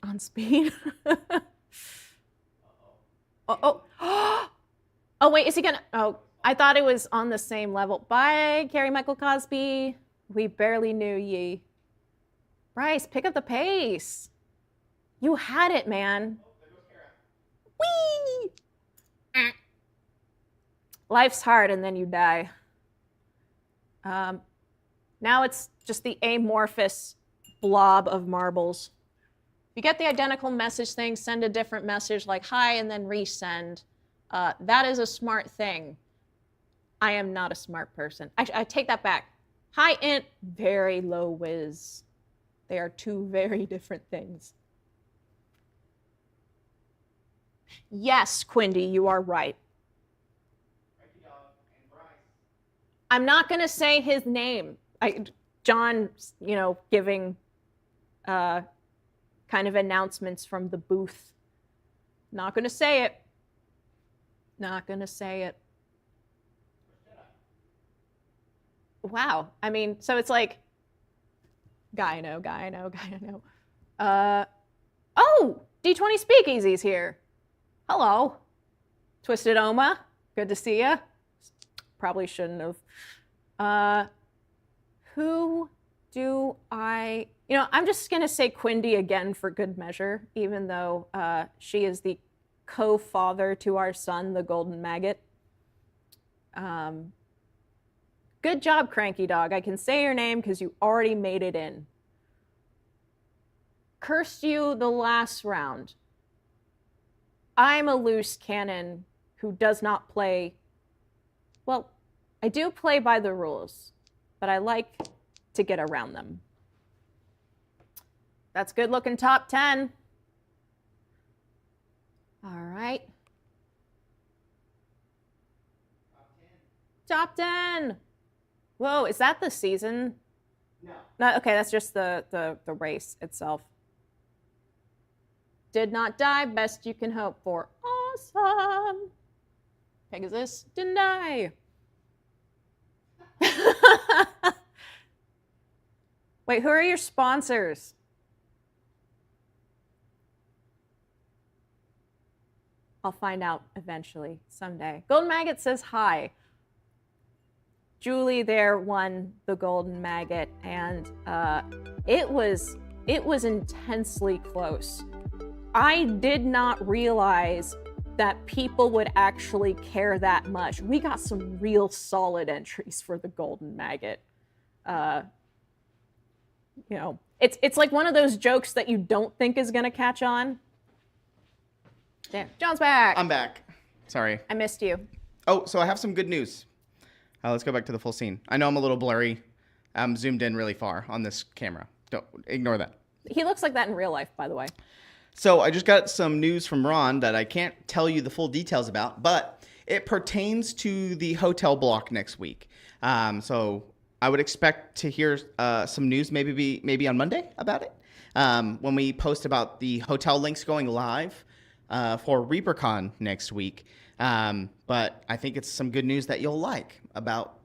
on speed? Oh. Oh, wait, is he gonna... Oh, I thought it was on the same level. Bye, Carrie Michael Cosby. We barely knew ye. Bryce, pick up the pace. You had it, man. Oh, there goes Cara. Whee! Life's hard and then you die. Now it's just the amorphous blob of marbles. If you get the identical message thing, send a different message like hi and then resend. That is a smart thing. I am not a smart person. I take that back. High int, very low whiz. They are two very different things. Yes, Quindy, you are right. I'm not going to say his name. John, giving kind of announcements from the booth. Not going to say it. Not going to say it. Wow. I mean, so it's like, guy I know. Oh, D20 Speakeasy's here. Hello. Twisted Oma, good to see ya. Probably shouldn't have. Who do I... I'm just going to say Quindy again for good measure, even though she is the co-father to our son, the Golden Maggot. Good job, Cranky Dog. I can say your name because you already made it in. Cursed you the last round. I'm a loose cannon who does not play... Well, I do play by the rules, but I like to get around them. That's good looking top 10. All right. Top 10. Whoa, is that the season? No. Okay, that's just the race itself. Did not die, best you can hope for. Awesome. Pegasus, didn't die. Wait, who are your sponsors? I'll find out eventually, someday. Golden Maggot says hi. Julie there won the Golden Maggot, and it was intensely close. I did not realize that people would actually care that much. We got some real solid entries for the Golden Maggot. It's like one of those jokes that you don't think is gonna catch on. Damn, John's back. I'm back. Sorry. I missed you. Oh, so I have some good news. Let's go back to the full scene. I know I'm a little blurry. I'm zoomed in really far on this camera. Don't ignore that. He looks like that in real life, by the way. So I just got some news from Ron that I can't tell you the full details about, but it pertains to the hotel block next week. So I would expect to hear some news maybe on Monday about it when we post about the hotel links going live for ReaperCon next week. But I think it's some good news that you'll like about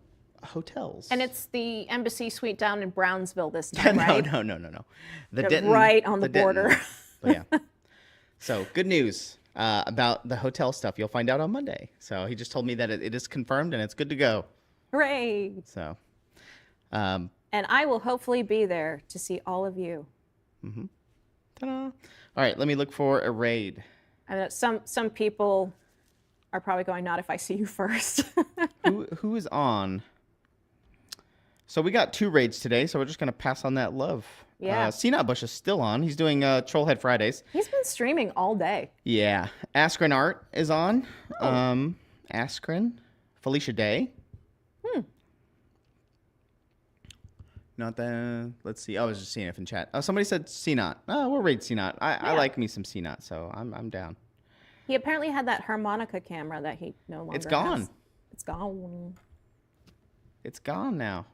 hotels. And it's the Embassy Suite down in Brownsville this time, right? No. They're right on the border. Yeah. So good news about the hotel stuff. You'll find out on Monday. So he just told me that it is confirmed and it's good to go. Hooray. So. And I will hopefully be there to see all of you. Mm-hmm. Ta-da. All right, let me look for a raid. I know some people are probably going, not if I see you first. Who is on? So we got 2 raids today, so we're just going to pass on that love. Yeah. CNOT Bush is still on. He's doing Trollhead Fridays. He's been streaming all day. Yeah. Askren Art is on. Oh. Askren. Felicia Day. Not that. Let's see. I was just seeing if in chat. Oh, somebody said CNOT. Oh, we'll raid CNOT. I like me some CNOT, so I'm down. He apparently had that harmonica camera that he no longer It's gone. has. It's gone. It's gone now.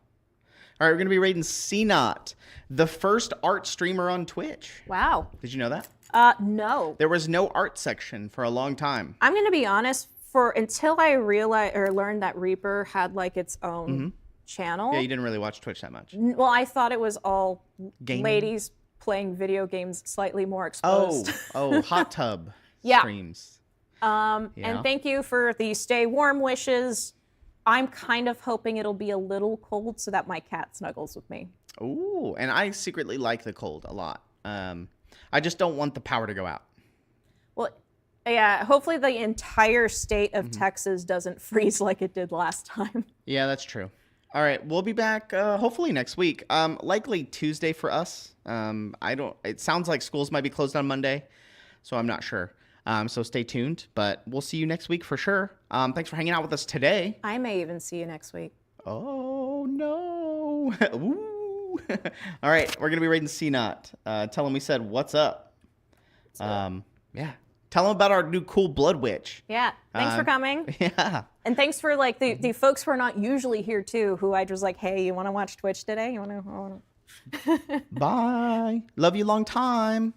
All right, we're going to be raiding CNOT, the first art streamer on Twitch. Wow. Did you know that? No. There was no art section for a long time. I'm going to be honest, until I realized or learned that Reaper had like its own channel. Yeah, you didn't really watch Twitch that much. Well, I thought it was all Gaming? ladies playing video games slightly more exposed. Oh, hot tub Yeah. streams. And thank you for the stay warm wishes. I'm kind of hoping it'll be a little cold so that my cat snuggles with me. Ooh, and I secretly like the cold a lot. I just don't want the power to go out. Well, yeah, hopefully the entire state of Texas doesn't freeze like it did last time. Yeah, that's true. All right, we'll be back hopefully next week. Likely Tuesday for us. I don't. It sounds like schools might be closed on Monday, so I'm not sure. So stay tuned, but we'll see you next week for sure. Thanks for hanging out with us today. I may even see you next week. Oh no! Ooh. All right, we're gonna be rating C-Not. Tell them we said what's up. Yeah. Tell them about our new cool Blood Witch. Yeah. Thanks for coming. Yeah. And thanks for like the folks who are not usually here too, who I just like, hey, you want to watch Twitch today? You want to? Bye. Love you long time.